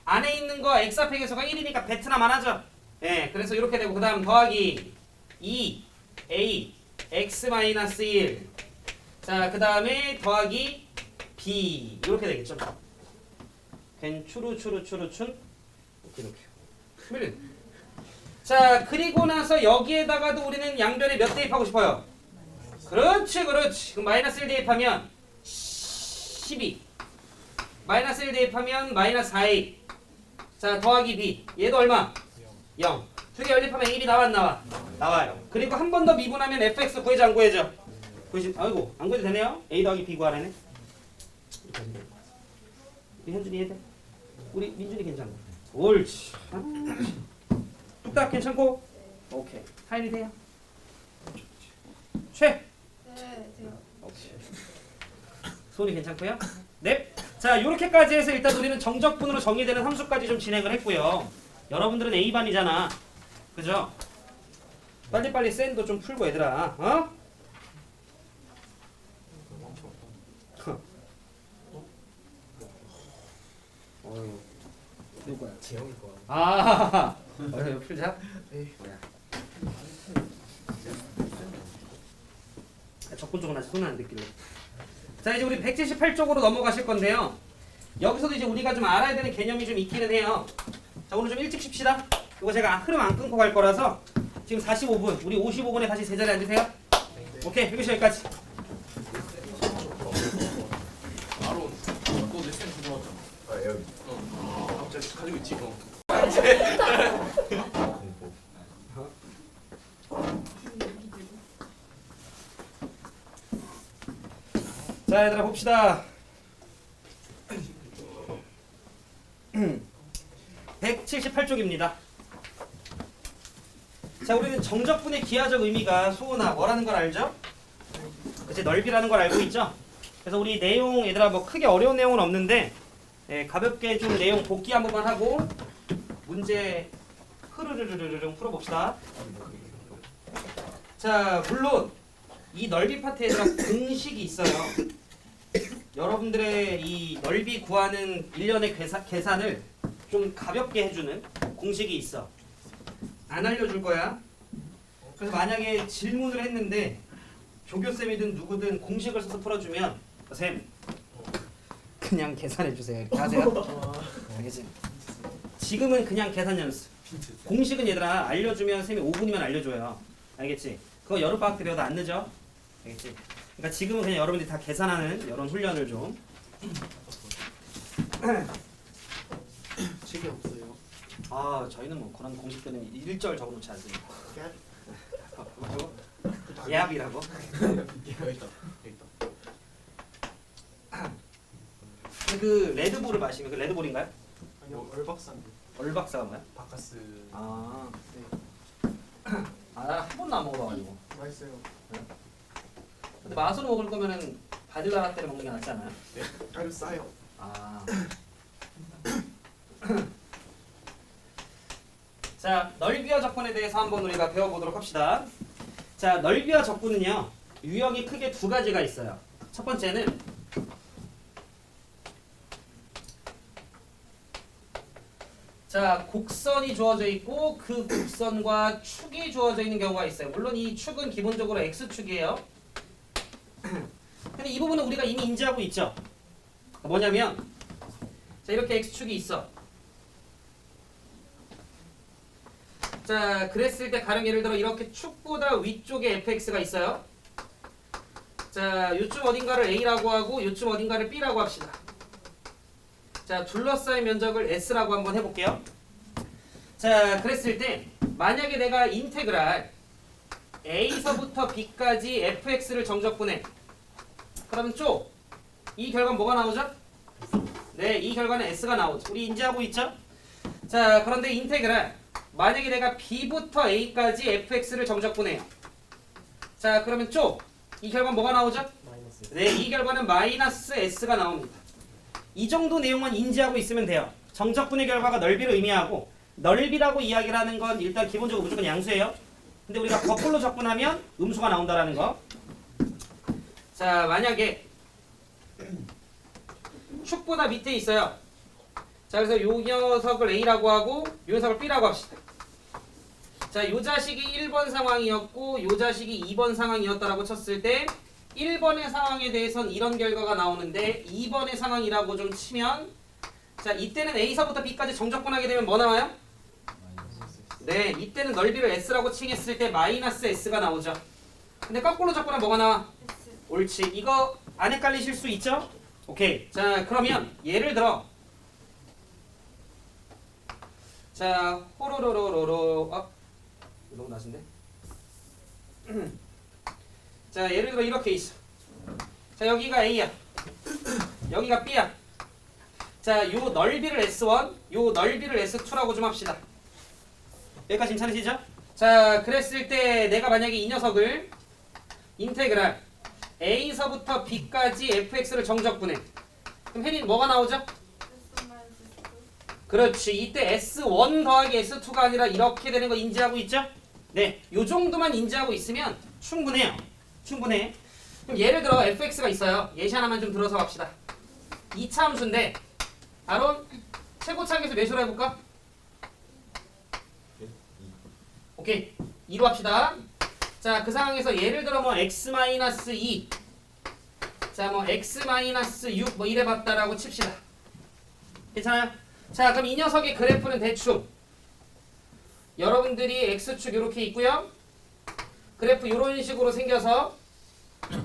안에 있는 거 x 앞에 계수가 1이니까 베트남 안 하죠. 예, 그래서 이렇게 되고 그 다음 더하기 2a x-1 자, 그 다음에 더하기 b 이렇게 되겠죠. 벤추르추르추르춘 이렇게. 자, 그리고 나서 여기에다가도 우리는 양변에 몇 대입하고 싶어요? 그렇지 그렇지. 그럼 마이너스 1 대입하면 12 마이너스 1 대입하면 마이너스 4a 자 더하기 b 얘도 얼마? 0 두 개 연립하면 1이 나와 안 나와? 나와요. 그리고 한 번 더 미분하면 fx 구해줘 안 구해줘? 구해줘. 아이고 안 구해도 되네요. a 더하기 b 구하라네. 우리 현준이 해야 돼? 우리 민준이 괜찮아. 옳지. 뚝딱 괜찮고? 오케이. 하인이 돼요? 최. 네, 돼요. 오케이. 소리 괜찮고요? 네. 자, 요렇게까지 해서 일단 우리는 정적분으로 정의되는 함수까지 좀 진행을 했고요. 여러분들은 A반이잖아. 그죠? 빨리빨리 쌤도 좀 풀고 얘들아. 어? 어휴. 누구야? 재영이 거야. 아, 어휴, 풀자. 에이. 뭐야? 적분적은 아직 손을 안 댔길래. 자, 이제 우리 178쪽으로 넘어가실 건데요. 여기서도 이제 우리가 좀 알아야 되는 개념이 좀 있기는 해요. 자, 오늘 좀 일찍 쉽시다. 이거 제가 흐름 안 끊고 갈 거라서 지금 45분, 우리 55분에 다시 제자리에 앉으세요. 오케이, 여기서 여기까지. 아론 너 레슨 그거 왔잖아. 아 여기 갑자기 가지고 있지 너. 공부. 자, 얘들아 봅시다. 178쪽입니다. 자, 우리는 정적분의 기하적 의미가 소나 뭐라는 걸 알죠? 그치, 넓이라는 걸 알고 있죠? 그래서 우리 내용 얘들아 뭐 크게 어려운 내용은 없는데 가볍게 좀 내용 복기 한 번만 하고 문제 흐르르르르 풀어봅시다. 자, 물론 이 넓이 파트에 얘들아 공식이 있어요. 여러분들의 이 넓이 구하는 일련의 계산을 좀 가볍게 해주는 공식이 있어. 안 알려줄 거야. 그래서 만약에 질문을 했는데 조교쌤이든 누구든 공식을 써서 풀어주면 쌤 그냥 계산해주세요 이렇게 하세요. 알겠지? 지금은 그냥 계산 연습. 공식은 얘들아 알려주면 쌤이 5분이면 알려줘요. 알겠지? 그거 여름방학 때 배워도 안 늦어. 알겠지? 그러니까 지금은 그냥 여러분들이 다 계산하는 이런 훈련을 좀. 책이 없어요. 아 저희는 뭐 그런 공식들은 일절 적어놓지 않습니다. 뭐라고? 예압이라고? 여기 있다. 그 레드불을 마시면 그 레드불인가요? 아니요, 얼박사인데. 얼박사가 뭐야? 바카스. 아, 네. 한 번도 안 먹어봐가지고. 맛있어요. 근데 맛으로 먹을 거면은 바딜라라 때를 먹는 게 낫지 않아요? 네. 아주 싸요. 아. 자, 넓이와 적분에 대해서 한번 우리가 배워보도록 합시다. 자, 넓이와 적분은요, 유형이 크게 두 가지가 있어요. 첫 번째는 자, 곡선이 주어져 있고 그 곡선과 축이 주어져 있는 경우가 있어요. 물론 이 축은 기본적으로 X축이에요. 근데 이 부분은 우리가 이미 인지하고 있죠. 뭐냐면 자, 이렇게 X축이 있어. 자, 그랬을 때 가령 예를 들어 이렇게 축보다 위쪽에 fx가 있어요. 자, 요쯤 어딘가를 a라고 하고 요쯤 어딘가를 b라고 합시다. 자, 둘러싸인 면적을 s라고 한번 해볼게요. 자, 그랬을 때 만약에 내가 인테그랄 a서부터 b까지 fx를 정적분해. 그러면 쪽 이 결과는 뭐가 나오죠? 네, 이 결과는 s가 나오죠. 우리 인지하고 있죠? 자, 그런데 인테그랄 만약에 내가 b부터 a까지 fx를 정적분해요. 자, 그러면 쪽 이 결과는 뭐가 나오죠? 네, 이 결과는 마이너스 s가 나옵니다. 이 정도 내용만 인지하고 있으면 돼요. 정적분의 결과가 넓이를 의미하고 넓이라고 이야기를 하는 건 일단 기본적으로 무조건 양수예요. 근데 우리가 거꾸로 적분하면 음수가 나온다라는 거. 자, 만약에 축보다 밑에 있어요. 자, 그래서 요 녀석을 a라고 하고 요 녀석을 b라고 합시다. 자, 요 자식이 1번 상황이었고 요 자식이 2번 상황이었다라고 쳤을 때 1번의 상황에 대해서는 이런 결과가 나오는데 2번의 상황이라고 좀 치면 자, 이때는 a서부터 b까지 정적분하게 되면 뭐 나와요? 네, 이때는 넓이를 s라고 칭했을 때 마이너스 s가 나오죠. 근데 거꾸로 적분하면 뭐가 나와? 옳지. 이거 안 헷갈리실 수 있죠? 오케이. 자, 그러면 예를 들어 자, 호로로로로로 너무 낮은데? 자, 예를 들어 이렇게 있어. 자, 여기가 A야. 여기가 B야. 자, 요 넓이를 S1, 요 넓이를 S2라고 좀 합시다. 여기까지 괜찮으시죠? 자, 그랬을 때 내가 만약에 이 녀석을 인테그랄 A서부터 B까지 fx를 정적분해. 그럼 혜린 뭐가 나오죠? 그렇지. 이때 S1 더하기 S2가 아니라 이렇게 되는 거 인지하고 있죠? 네, 요 정도만 인지하고 있으면 충분해요. 충분해. 그럼 예를 들어 fx가 있어요. 예시 하나만 좀 들어서 갑시다. 2차 함수인데 바로 최고차항에서 몇으로 해볼까? 오케이. 2로 합시다. 자, 그 상황에서 예를 들어 뭐 x-2 자, 뭐 x-6 뭐 이래 봤다라고 칩시다. 괜찮아요? 자, 그럼 이 녀석의 그래프는 대충 여러분들이 x축 이렇게 있고요. 그래프 이런 식으로 생겨서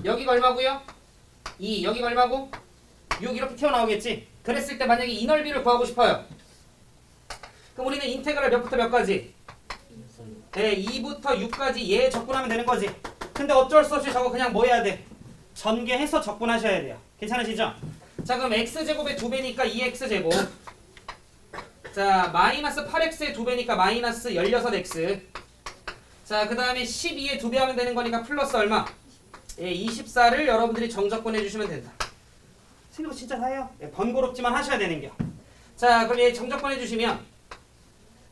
여기가 얼마고요? 2, 여기가 얼마고? 6 이렇게 튀어나오겠지? 그랬을 때 만약에 이 넓이를 구하고 싶어요. 그럼 우리는 인테그랄 몇부터 몇까지? 네, 2부터 6까지 얘 적분하면 되는 거지. 근데 어쩔 수 없이 저거 그냥 뭐 해야 돼? 전개해서 적분하셔야 돼요. 괜찮으시죠? 자, 그럼 x제곱의 2배니까 2x제곱. 자, 마이너스 8x의 2배니까 마이너스 16x. 자, 그 다음에 12의 2배 하면 되는 거니까 플러스 얼마? 예, 24를 여러분들이 정적분해 주시면 된다. 이거 진짜 다예요. 예, 번거롭지만 하셔야 되는 겨. 자, 그럼 얘 정적분해 주시면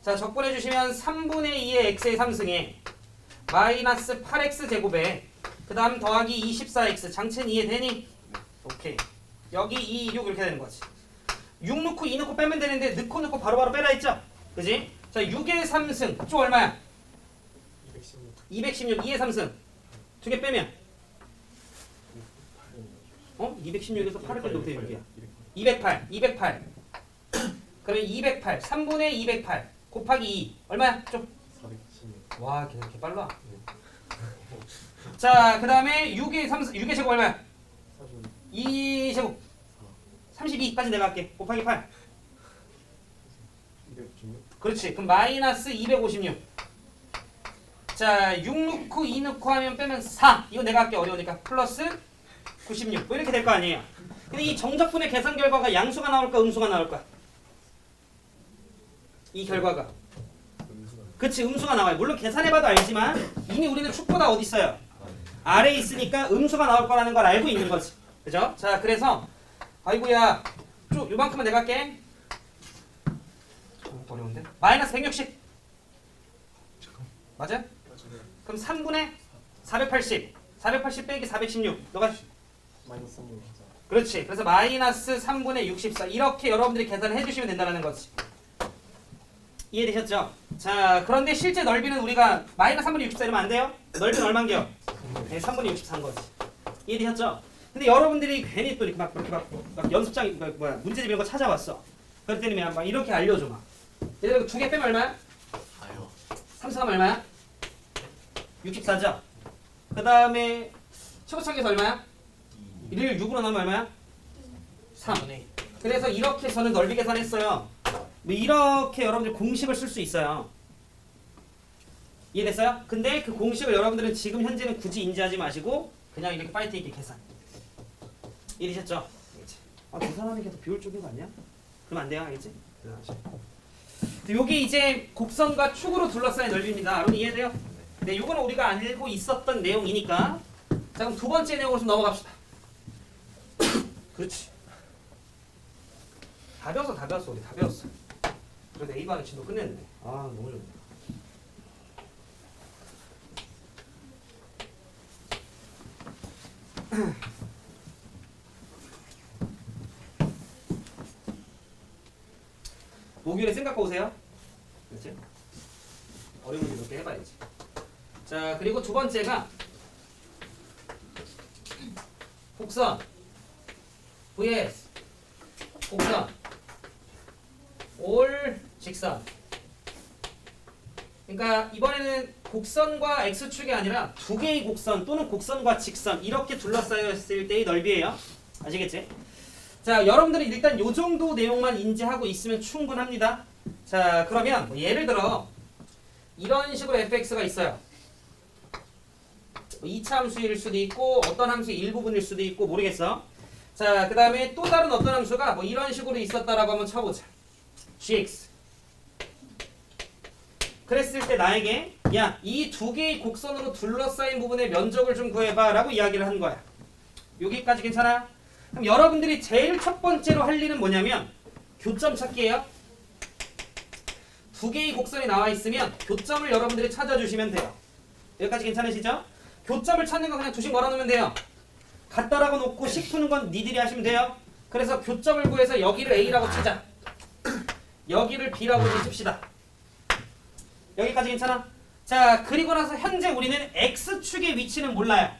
자, 적분해 주시면 3분의 2의 x의 3승에 마이너스 8x 제곱에 그 다음 더하기 24x 장첸 이해되니? 오케이. 여기 2, 6 이렇게 되는 거지. 6 넣고 2 넣고 빼면 되는데 넣고 바로바로 빼라 했죠? 그지? 자 6의 3승 쪽 얼마야? 216 2의 3승 두 개 빼면 216에서 8을 빼도 어떻게 6이야? 208 그러면 208 3분의 208 곱하기 2 얼마야? 좀. 416. 와 걔 이렇게 빨라. 자 그 다음에 6의 제곱 얼마야? 2제곱 32까지 내가 할게. 곱하기 8 216. 그렇지. 그럼 마이너스 256. 자 6 넣고 2 넣고 하면 빼면 4 이거 내가 할게. 어려우니까 플러스 96 뭐 이렇게 될 거 아니에요. 근데 이 정적분의 계산 결과가 양수가 나올까 음수가 나올까? 이 결과가 그치 음수가 나와요. 물론 계산해봐도 알지만 이미 우리는 축보다 어디 있어요? 아래에 있으니까 음수가 나올 거라는 걸 알고 있는 거지. 그죠? 자 그래서 아이고야 쭉 요만큼만 내가 할게. 어려운데? 마이너스 160 맞아? 그럼 3분의 480 빼기 416 너가 마이너스 364. 그렇지. 그래서 마이너스 3분의 64 이렇게 여러분들이 계산을 해주시면 된다는 거지. 이해되셨죠? 자 그런데 실제 넓이는 우리가 마이너스 3분의 64 이러면 안 돼요? 넓이는 얼마인겨? 네, 3분의 64인 거지. 이해되셨죠? 근데 여러분들이 괜히 또 이렇게 막 연습장 문제집 이런 거 찾아봤어. 그럴 때는 막 이렇게 알려줘 막. 얘들아 두 개 빼면 얼마야? 3승하면 얼마야? 64죠? 그 다음에 최고차기에서 얼마야? 1을 6으로 넣으면 얼마야? 3. 그래서 이렇게 저는 넓이 계산했어요. 뭐 이렇게 여러분들 공식을 쓸 수 있어요. 이해됐어요? 근데 그 공식을 여러분들은 지금 현재는 굳이 인지하지 마시고 그냥 이렇게 파이트 있게 계산. 이해되셨죠? 두 사람이 계속 비율 쪽인 거 아니야? 그럼 안 돼요, 알겠지? 요게 이제 곡선과 축으로 둘러싸인 넓이입니다. 여러분 이해돼요? 네, 요거는 우리가 알고 있었던 내용이니까. 자, 그럼 두 번째 내용으로 좀 넘어갑시다. 그렇지. 다 배웠어, 우리 다 배웠어. 그래도 A반의 진도 끝냈네. 아, 너무 좋네. 목요일에 생각 갖고 오세요. 그렇지? 어려운 문제 몇 개 해봐야지. 자, 그리고 두 번째가 곡선 vs 곡선 올 직선. 그러니까 이번에는 곡선과 x축이 아니라 두 개의 곡선 또는 곡선과 직선 이렇게 둘러싸였을 때의 넓이에요. 아시겠지? 자, 여러분들이 일단 요 정도 내용만 인지하고 있으면 충분합니다. 자, 그러면 뭐 예를 들어 이런 식으로 fx가 있어요. 뭐 2차 함수일 수도 있고 어떤 함수의 일부분일 수도 있고 모르겠어. 자, 그 다음에 또 다른 어떤 함수가 뭐 이런 식으로 있었다라고 한번 쳐보자. gx. 그랬을 때 나에게 야, 이 두 개의 곡선으로 둘러싸인 부분의 면적을 좀 구해봐 라고 이야기를 한 거야. 여기까지 괜찮아? 그럼 여러분들이 제일 첫 번째로 할 일은 뭐냐면 교점 찾기예요. 두 개의 곡선이 나와 있으면 교점을 여러분들이 찾아주시면 돼요. 여기까지 괜찮으시죠? 교점을 찾는 건 그냥 두식 걸어놓으면 돼요. 갖다라고 놓고 식 푸는 건 니들이 하시면 돼요. 그래서 교점을 구해서 여기를 A라고 치자. 여기를 B라고 칩시다. 여기까지 괜찮아? 자, 그리고 나서 현재 우리는 X축의 위치는 몰라요.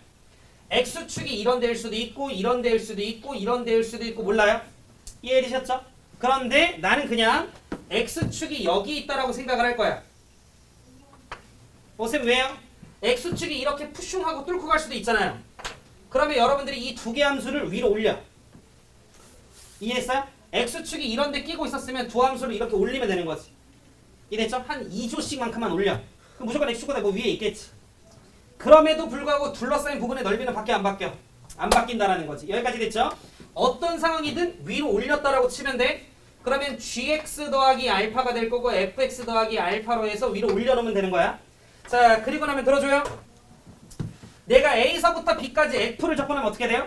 X축이 이런 데일 수도 있고 이런 데일 수도 있고 이런 데일 수도 있고 몰라요? 이해되셨죠? 그런데 나는 그냥 X축이 여기 있다라고 생각을 할 거야. 쌤 왜요? X축이 이렇게 푸슝하고 뚫고 갈 수도 있잖아요. 그러면 여러분들이 이 두 개 함수를 위로 올려. 이해했어요? X축이 이런 데 끼고 있었으면 두 함수를 이렇게 올리면 되는 거지. 이해됐죠? 한 2조씩만큼만 올려. 그럼 무조건 X축보다 뭐 위에 있겠지. 그럼에도 불구하고 둘러싸인 부분의 넓이는 바뀌어 안 바뀌어? 안 바뀐다라는 거지. 여기까지 됐죠? 어떤 상황이든 위로 올렸다라고 치면 돼. 그러면 gx 더하기 알파가 될 거고 fx 더하기 알파로 해서 위로 올려놓으면 되는 거야. 자, 그리고 나면 들어줘요. 내가 A서부터 B까지 F를 접근하면 어떻게 돼요?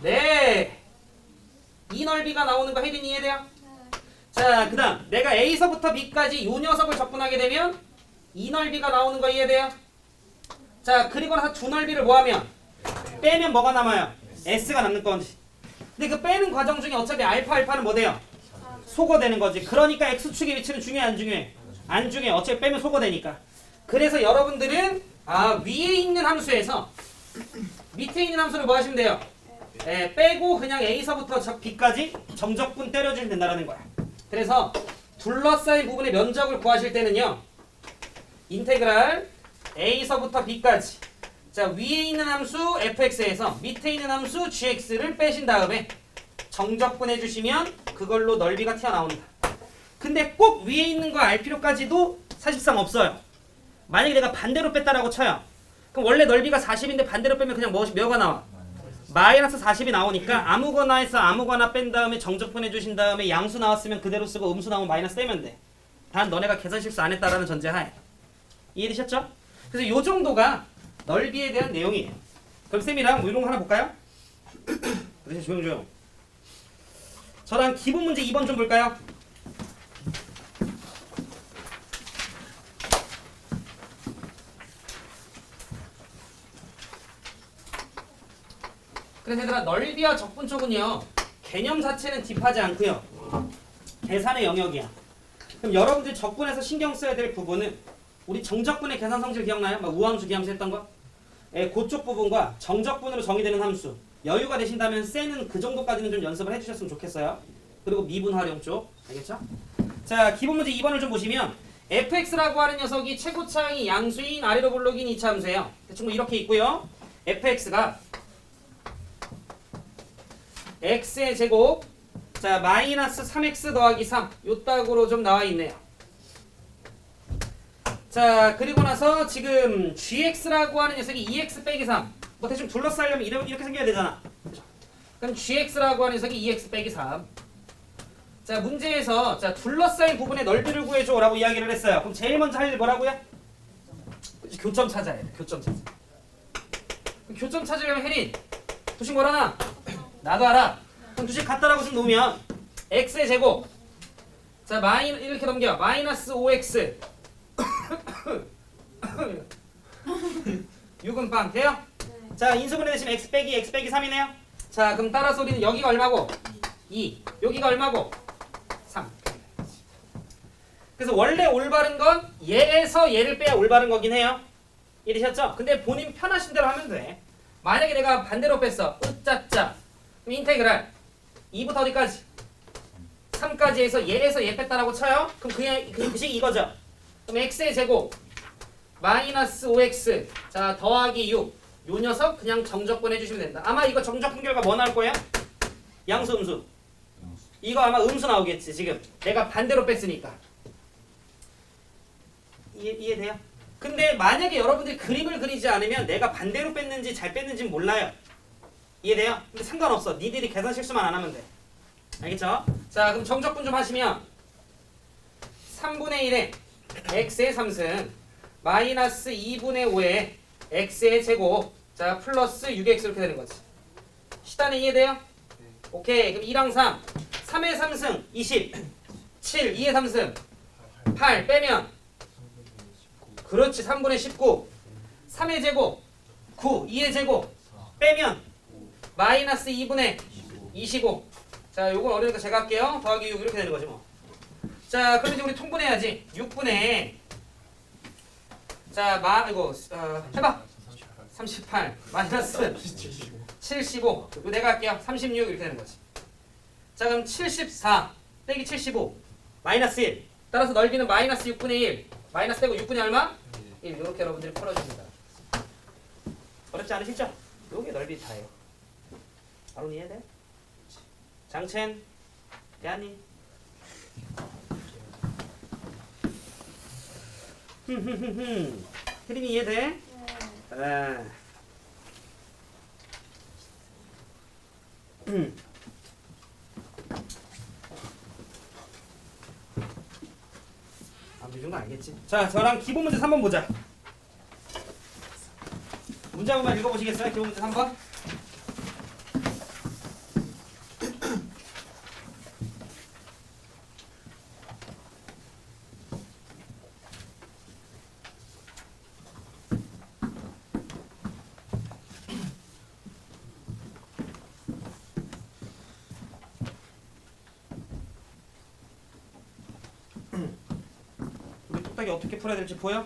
네. 이 넓이가 나오는 거 혜린이 이해돼요? 자, 그 다음 내가 A서부터 B까지 이 녀석을 접근하게 되면 이 넓이가 나오는 거 이해돼요? 자, 그리고 나서 두 넓이를 뭐하면? 빼면 뭐가 남아요? S가 남는 건지. 근데 그 빼는 과정 중에 어차피 알파는 뭐 돼요? 소거되는 거지. 그러니까 X축의 위치는 중요해 안 중요해? 안 중요해. 어차피 빼면 소거되니까. 그래서 여러분들은 위에 있는 함수에서 밑에 있는 함수를 뭐 하시면 돼요? 빼고 그냥 A서부터 B까지 정적분 때려주면 된다는 거야. 그래서 둘러싸인 부분의 면적을 구하실 때는요. 인테그랄 A서부터 B까지 자 위에 있는 함수 fx에서 밑에 있는 함수 gx를 빼신 다음에 정적분 해주시면 그걸로 넓이가 튀어나온다. 근데 꼭 위에 있는 거 알 필요까지도 사실상 없어요. 만약에 내가 반대로 뺐다라고 쳐요. 그럼 원래 넓이가 40인데 반대로 빼면 그냥 뭐가 나와? 마이너스 40이 나오니까 아무거나 해서 아무거나 뺀 다음에 정적분 해주신 다음에 양수 나왔으면 그대로 쓰고 음수 나오면 마이너스 떼면 돼. 단 너네가 계산 실수 안 했다라는 전제하에. 이해되셨죠? 그래서 요 정도가 넓이에 대한 내용이에요. 그럼 쌤이랑 뭐 이런 거 하나 볼까요? 그래서 조용. 저랑 기본 문제 2번 좀 볼까요? 그래서 얘들아 넓이와 적분 쪽은요 개념 자체는 딥하지 않고요 계산의 영역이야. 그럼 여러분들 적분에서 신경 써야 될 부분은 우리 정적분의 계산 성질 기억나요? 막 우함수 기함수 했던 거? 그쪽 부분과 정적분으로 정의되는 함수 여유가 되신다면 쎄는 그 정도까지는 좀 연습을 해주셨으면 좋겠어요. 그리고 미분 활용 쪽 알겠죠? 자 기본 문제 2번을 좀 보시면 fx라고 하는 녀석이 최고차항이 양수인 아래로 볼록인 이차함수예요. 대충 뭐 이렇게 있고요. fx가 x의 제곱 자 마이너스 3x 더하기 3 요따구로 좀 나와 있네요. 자 그리고 나서 지금 gx라고 하는 녀석이 2x 빼기 3 뭐 대충 둘러싸려면 이렇게 생겨야 되잖아. 그죠? 그럼 gx라고 하는 녀석이 2x 빼기 3 자 문제에서 자 둘러싸인 부분의 넓이를 구해줘 라고 이야기를 했어요. 그럼 제일 먼저 할 일 뭐라고요? 교점 찾아야 돼. 교점 찾아. 교점 찾으려면 혜린 도식 뭐라나? 나도 알아. 그럼 두식 같다라고 좀 놓으면 x의 제곱 자 이렇게 넘겨 마이너스 5x 6은 빵 돼요? 네. 자 인수분해 되시면 x 빼기 3이네요. 자 그럼 따라서 우리는 여기가 얼마고? 2 여기가 얼마고? 3 그래서 원래 올바른 건 얘에서 얘를 빼야 올바른 거긴 해요. 이해되셨죠? 근데 본인 편하신 대로 하면 돼. 만약에 내가 반대로 뺐어 으짜짜 그럼 인테그랄 2부터 어디까지? 3까지 해서 얘에서 얘 뺐다라고 쳐요. 그럼 그 식이 이거죠. 그럼 x의 제곱 마이너스 5x 자 더하기 6 요 녀석 그냥 정적분 해주시면 된다. 아마 이거 정적분 결과 뭐 나올 거예요? 양수 음수. 이거 아마 음수 나오겠지. 지금 내가 반대로 뺐으니까. 이해돼요? 근데 만약에 여러분들이 그림을 그리지 않으면 내가 반대로 뺐는지 잘 뺐는지 몰라요. 이해돼요? 근데 상관없어. 니들이 계산 실수만 안 하면 돼. 알겠죠? 자 그럼 정적분 좀 하시면 3분의 1에 x의 3승 마이너스 2분의 5에 x의 제곱 자 플러스 6x 이렇게 되는 거지. 시단에 이해돼요? 오케이 그럼 2랑 3 3의 3승 20 7 2의 3승 8 빼면 그렇지 3분의 19 3의 제곱 9 2의 제곱 빼면 마이너스 2분의 25 자 요건 어려우니까 제가 할게요. 더하기 6 이렇게 되는 거지 뭐. 자 그럼 이제 우리 통분해야지. 6분의 자 이거 해봐 38 마이너스 75 이거 내가 할게요. 36 이렇게 되는 거지. 자 그럼 74 빼기 75 마이너스 1 따라서 넓이는 마이너스 6분의 1 마이너스 빼고 6분의 얼마? 1 이렇게 여러분들이 풀어줍니다. 어렵지 않으시죠? 요게 넓이 다예요. 바로 이해돼? 장첸 대한이 혜린이 이해돼? 네. 이 정도 알겠지? 자 저랑 기본 문제 3번 보자. 문제 한 번만 읽어보시겠어요? 기본 문제 3번. 간단하게 어떻게 풀어야 될지 보여?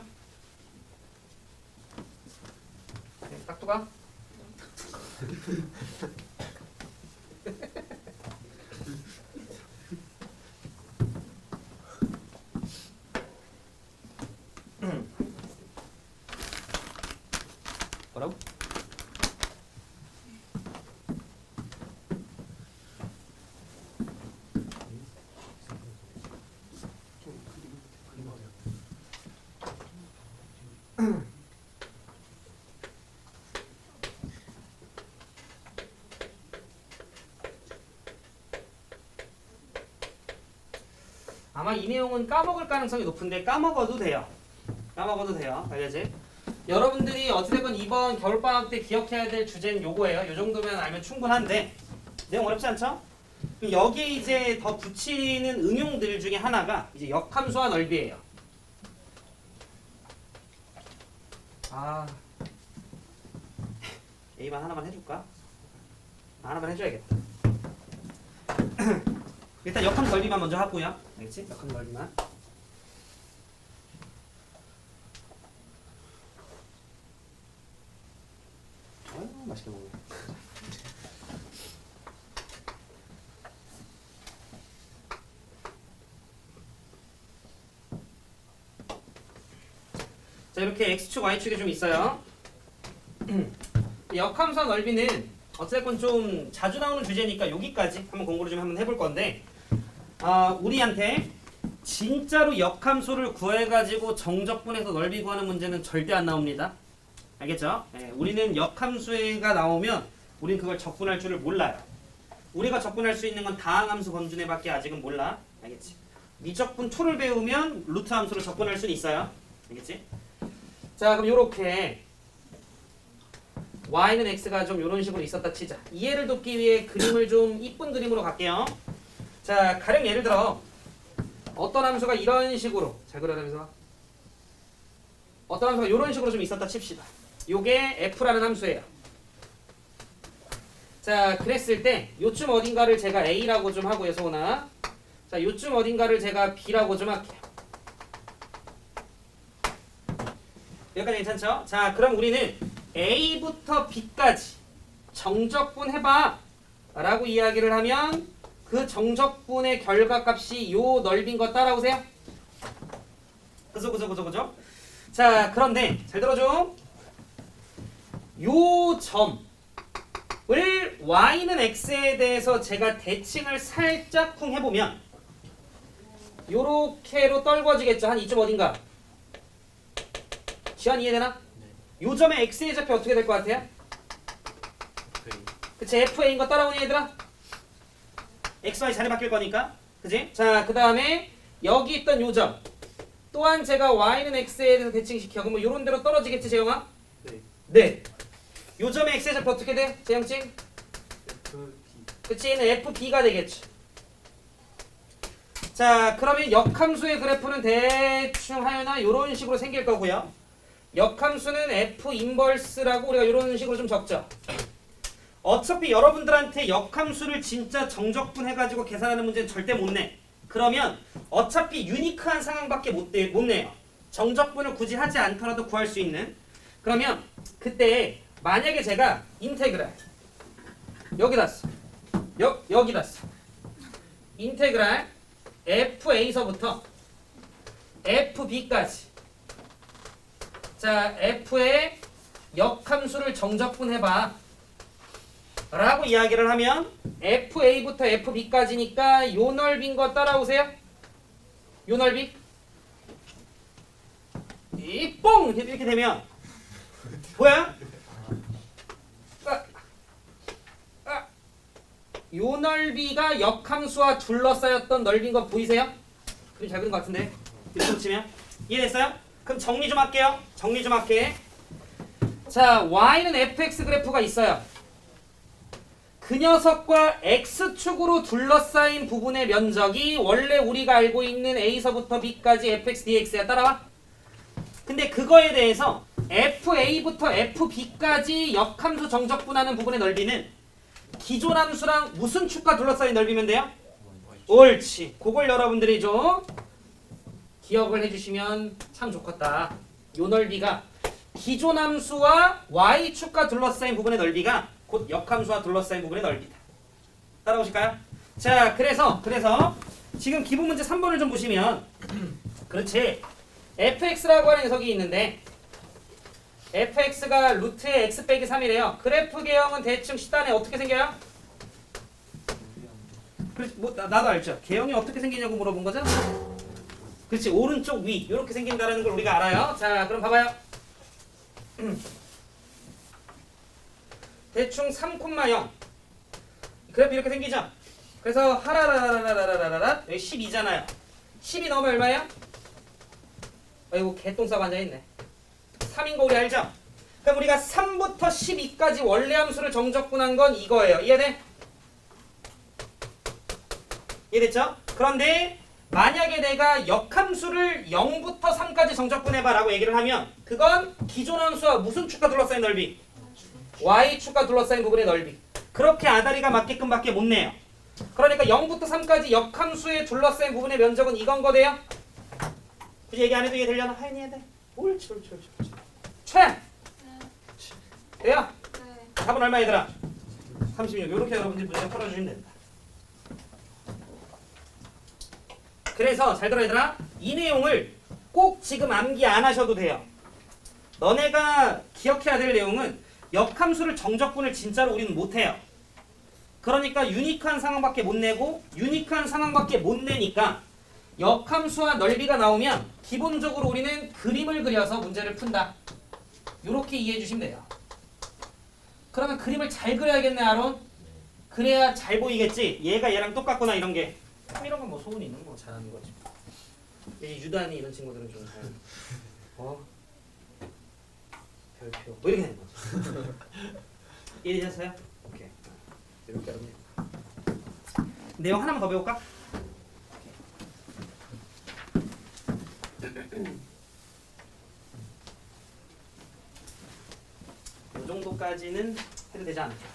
네, 딱두가? 뭐라고? 아마 이 내용은 까먹을 가능성이 높은데 까먹어도 돼요. 까먹어도 돼요. 알겠지? 여러분들이 어찌됐건 이번 겨울방학 때 기억해야 될 주제는 요거예요. 요 정도면 알면 충분한데 내용 어렵지 않죠? 그럼 여기에 이제 더 붙이는 응용들 중에 하나가 이제 역함수와 넓이에요. 아, A만 하나만 해줄까? 하나만 해줘야겠다. 일단 역함수 넓이만 먼저 하고요. 알겠지? 역함수 넓이만. 아유, 맛있게 먹네. 자, 이렇게 x축, y축이 좀 있어요. 역함수와 넓이는 어쨌건 좀 자주 나오는 주제니까 여기까지 한번 공부를 좀 한번 해볼 건데, 우리한테 진짜로 역함수를 구해가지고 정적분해서 넓이 구하는 문제는 절대 안 나옵니다. 알겠죠? 네, 우리는 역함수가 나오면 우린 그걸 적분할 줄을 몰라요. 우리가 적분할 수 있는 건 다항함수 검준해밖에 아직은 몰라. 알겠지? 미적분 2를 배우면 루트 함수로 적분할 수는 있어요. 알겠지? 자, 그럼 요렇게 y는 x가 좀 이런 식으로 있었다 치자. 이해를 돕기 위해 그림을 좀 이쁜 그림으로 갈게요. 자, 가령 예를 들어 어떤 함수가 이런 식으로, 잘 그려라면서, 어떤 함수가 이런 식으로 좀 있었다 칩시다. 요게 f라는 함수예요. 자, 그랬을 때 요쯤 어딘가를 제가 a라고 좀 하고요, 소은아. 자, 요쯤 어딘가를 제가 b라고 좀 할게요. 여기까지 괜찮죠? 자, 그럼 우리는 a부터 b까지 정적분 해봐 라고 이야기를 하면 그 정적분의 결과값이 요 넓인 거 따라오세요? 그죠? 자, 그런데 잘 들어줘. 요 점을 y는 x에 대해서 제가 대칭을 살짝 쿵 해보면 요렇게로 떨궈지겠죠? 한 이쯤 어딘가. 지환 이해되나? 요 점에 x의 좌표 어떻게 될 것 같아요? 그치? FA인 거 따라오니 얘들아? XY 자리 바뀔 거니까. 그치? 자, 그 다음에 여기 있던 요 점 또한 제가 y는 x에 대해서 대칭시켜. 그럼 뭐 요런 대로 떨어지겠지, 재영아? 네. 요 점에 x의 좌표 어떻게 돼? 재영찡? 그치? 얘는 FB가 되겠지. 자, 그러면 역함수의 그래프는 대충 하여나 요런 식으로 생길 거고요. 역함수는 F 인버스라고 우리가 이런 식으로 좀 적죠. 어차피 여러분들한테 역함수를 진짜 정적분 해가지고 계산하는 문제는 절대 못 내. 그러면 어차피 유니크한 상황밖에 못 내요. 정적분을 굳이 하지 않더라도 구할 수 있는. 그러면 그때 만약에 제가 인테그랄 여기다 써. 여기다 써. 인테그랄 FA서부터 FB까지. 자, F의 역함수를 정적분해봐 라고 이야기를 하면 FA부터 FB까지니까 요 넓인 거 따라오세요. 요 넓이 이 뽕! 이렇게 되면 뭐야? 요 넓이가 역함수와 둘러싸였던 넓인 거 보이세요? 그림 잘 그린 것 같은데? 이렇게 치면 이해됐어요? 그럼 정리 좀 할게요. 정리 좀 할게. 자, y는 fx 그래프가 있어요. 그 녀석과 x축으로 둘러싸인 부분의 면적이 원래 우리가 알고 있는 a서부터 b까지 fx dx야. 따라와. 근데 그거에 대해서 fa부터 fb까지 역함수 정적분하는 부분의 넓이는 기존 함수랑 무슨 축과 둘러싸인 넓이면 돼요? 옳지. 그걸 여러분들이 좀 기억을 해주시면 참 좋겠다. 요 넓이가 기존 함수와 y축과 둘러싸인 부분의 넓이가 곧 역함수와 둘러싸인 부분의 넓이다. 따라오실까요? 자, 그래서 지금 기본 문제 3번을 좀 보시면 그렇지. fx라고 하는 녀석이 있는데 fx가 루트의 x 빼기 3이래요. 그래프 개형은 대충 시단에 어떻게 생겨요? 그렇지, 뭐 나도 알죠. 개형이 어떻게 생기냐고 물어본 거죠? 그렇지, 오른쪽 위 이렇게 생긴다는 걸 우리가 알아요. 자, 그럼 봐봐요. 대충 3,0 그래프 이렇게 생기죠? 그래서 하라라라라라라라 여기 12잖아요. 10이 넘으면 얼마예요? 아이고 개똥싸고 앉아있네. 3인 거 우리 알죠? 그럼 우리가 3부터 12까지 원래 함수를 정적분한 건 이거예요. 이해돼? 이해됐죠? 그런데 만약에 내가 역함수를 0부터 3까지 정적분해봐 라고 얘기를 하면 그건 기존 함수와 무슨 축과 둘러싸인 넓이? y축과 둘러싸인 부분의 넓이. 그렇게 아다리가 맞게끔 밖에 못 내요. 그러니까 0부터 3까지 역함수에 둘러싸인 부분의 면적은 이건 거돼요? 굳이 얘기 안 해도 이해되려나? 하연이 해야 돼. 옳지. 최! 돼요? 네. 답은 얼마 얘들아? 36. 이렇게 여러분들 문제 풀어주시면 된다. 그래서 잘 들어 얘들아. 이 내용을 꼭 지금 암기 안 하셔도 돼요. 너네가 기억해야 될 내용은 역함수를 정적분을 진짜로 우리는 못해요. 그러니까 유니크한 상황밖에 못 내고 유니크한 상황밖에 못 내니까 역함수와 넓이가 나오면 기본적으로 우리는 그림을 그려서 문제를 푼다. 이렇게 이해해 주시면 돼요. 그러면 그림을 잘 그려야겠네 아론? 그래야 잘 보이겠지? 얘가 얘랑 똑같구나 이런 게. 이런 건 뭐 소문이 있는 거 잘하는 거지. 이 유단이 이런 친구들은 좀 잘. 별표 뭐 이렇게 되는 거지. 이해되셨어요? 오케이. 이렇게 하면 내용 하나만 더 배울까? 이 정도까지는 해도 되지 않을까?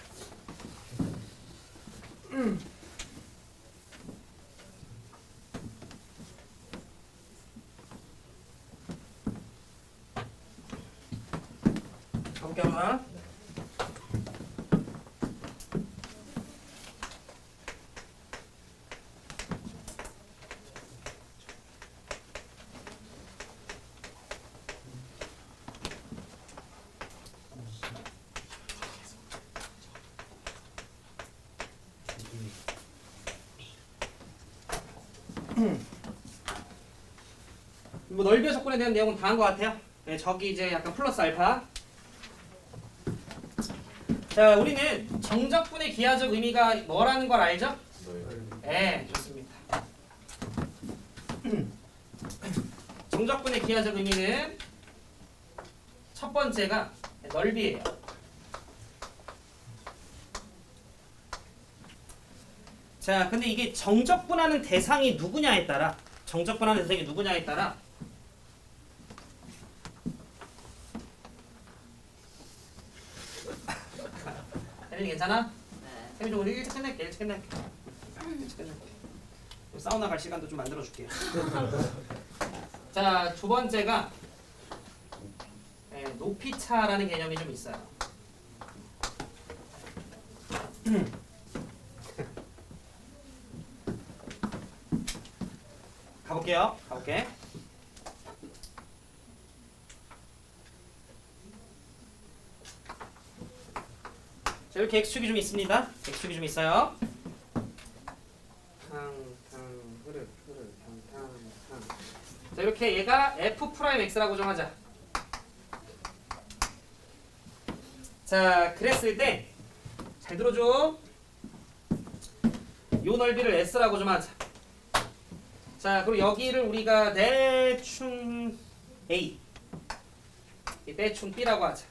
가볼게요. 하나. 뭐 넓이의 조건에 대한 내용은 다 한 것 같아요. 네, 저기 이제 약간 플러스 알파. 자, 우리는 정적분의 기하적 의미가 뭐라는 걸 알죠? 네, 좋습니다. 정적분의 기하적 의미는 첫 번째가 넓이에요. 자, 근데 이게 정적분하는 대상이 누구냐에 따라 혜린이 괜찮아? 네. 혜린이 좀 일찍 끝낼게. 사우나 갈 시간도 좀 만들어줄게요. 자, 두 번째가 높이차라는 개념이 좀 있어요. 가볼게. 자, 이렇게 x축이 좀 있습니다. x축이 좀 있어요. 자, 이렇게 얘가 f'x라고 좀 하자. 자, 그랬을 때 잘 들어줘. 요 넓이를 s라고 좀 하자. 자, 그리고 여기를 우리가 대충 a, 대충 b라고 하자.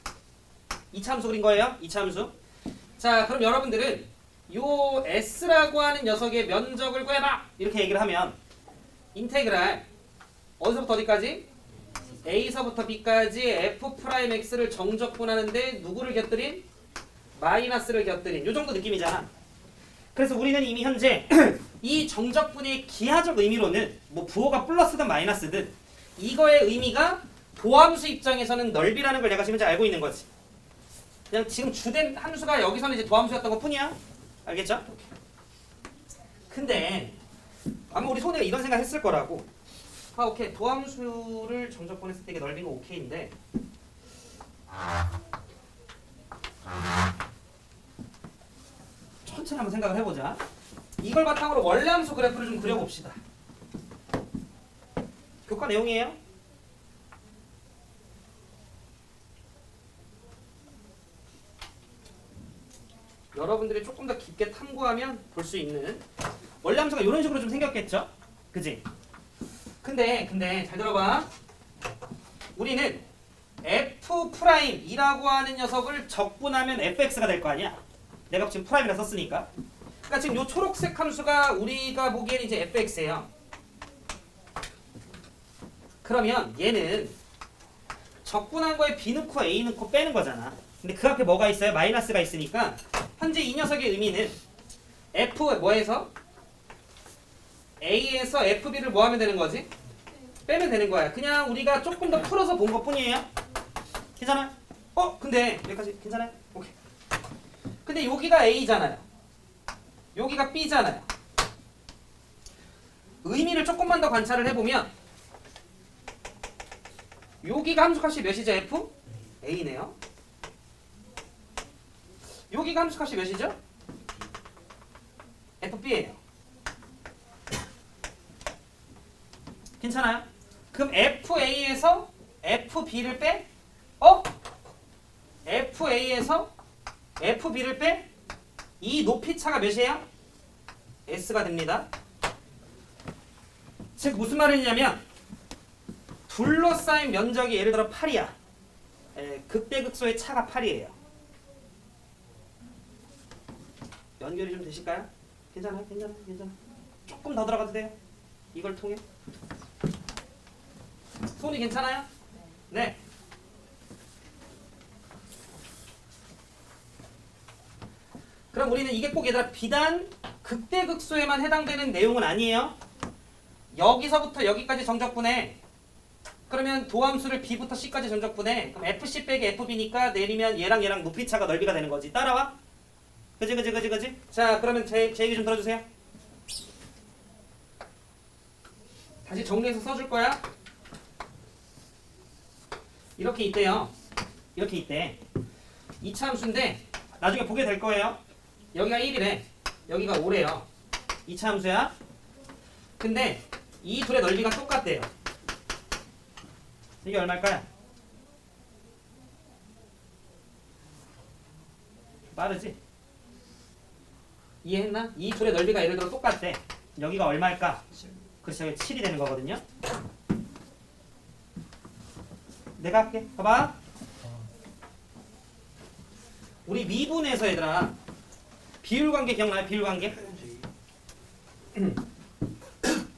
이차함수 그린 거예요. 이차함수. 자, 그럼 여러분들은 요 s라고 하는 녀석의 면적을 구해봐 이렇게 얘기를 하면 인테그랄 어디서부터 어디까지? a서부터 b까지 f'x를 정적분하는데 누구를 곁들인? 마이너스를 곁들인 요 정도 느낌이잖아. 그래서 우리는 이미 현재 이 정적분의 기하적 의미로는 뭐 부호가 플러스든 마이너스든 이거의 의미가 도함수 입장에서는 넓이라는 걸 내가 지금 이제 알고 있는 거지. 그냥 지금 주된 함수가 여기서는 이제 도함수였던 것 뿐이야. 알겠죠? 근데 아마 우리 손이가 이런 생각 했을 거라고. 아 오케이 도함수를 정적분했을 때 이게 넓이가 오케이인데 천천히 한번 생각을 해보자. 이걸 바탕으로 원래 함수 그래프를 좀 그려봅시다. 교과 내용이에요. 여러분들이 조금 더 깊게 탐구하면 볼 수 있는 원래 함수가 이런 식으로 좀 생겼겠죠? 그지? 근데 잘 들어봐. 우리는 F'이라고 하는 녀석을 적분하면 fx가 될 거 아니야? 내가 지금 프라임이라 썼으니까. 그러니까 지금 요 초록색 함수가 우리가 보기에는 이제 fx예요. 그러면 얘는 적분한 거에 b 넣고 a 넣고 빼는 거잖아. 근데 그 앞에 뭐가 있어요? 마이너스가 있으니까 현재 이 녀석의 의미는 f 뭐에서? a에서 fb를 뭐 하면 되는 거지? 빼면 되는 거야. 그냥 우리가 조금 더 풀어서 본 것 뿐이에요. 괜찮아? 근데 여기까지 괜찮아요? 오케이. 근데 여기가 a잖아요. 여기가 b잖아요. 의미를 조금만 더 관찰을 해보면 여기가 함수값이 몇이죠? f? a네요. 여기가 함수값이 몇이죠? fb예요. 괜찮아요? 그럼 FA에서 FB를 빼? FA에서 FB를 빼? 이 높이 차가 몇이에요? S가 됩니다. 즉 무슨 말이냐면 둘러싸인 면적이 예를 들어 8이야. 극대극소의 차가 8이에요. 연결이 좀 되실까요? 괜찮아요? 조금 더 들어가도 돼요? 이걸 통해? 손이 괜찮아요? 네. 그럼 우리는 이게 꼭 얘들아 비단 극대극소에만 해당되는 내용은 아니에요. 여기서부터 여기까지 정적분해. 그러면 도함수를 b부터 c까지 정적분해. 그럼 fc 빼기 fb니까 내리면 얘랑 높이차가 넓이가 되는 거지. 따라와? 그지? 자 그러면 제 얘기 좀 들어주세요. 다시 정리해서 써줄 거야. 이렇게 있대요. 이렇게 있대. 2차 함수인데 나중에 보게 될 거예요. 여기가 1이래. 여기가 5래요. 2차 함수야. 근데 이 둘의 넓이가 똑같대요. 이게 얼마일까요? 빠르지? 이해했나? 이 둘의 넓이가 예를 들어 똑같대. 여기가 얼마일까? 그래서 여기 7이 되는 거거든요. 내가 할게. 봐봐. 우리 미분에서 얘들아 비율관계 기억나요? 비율관계?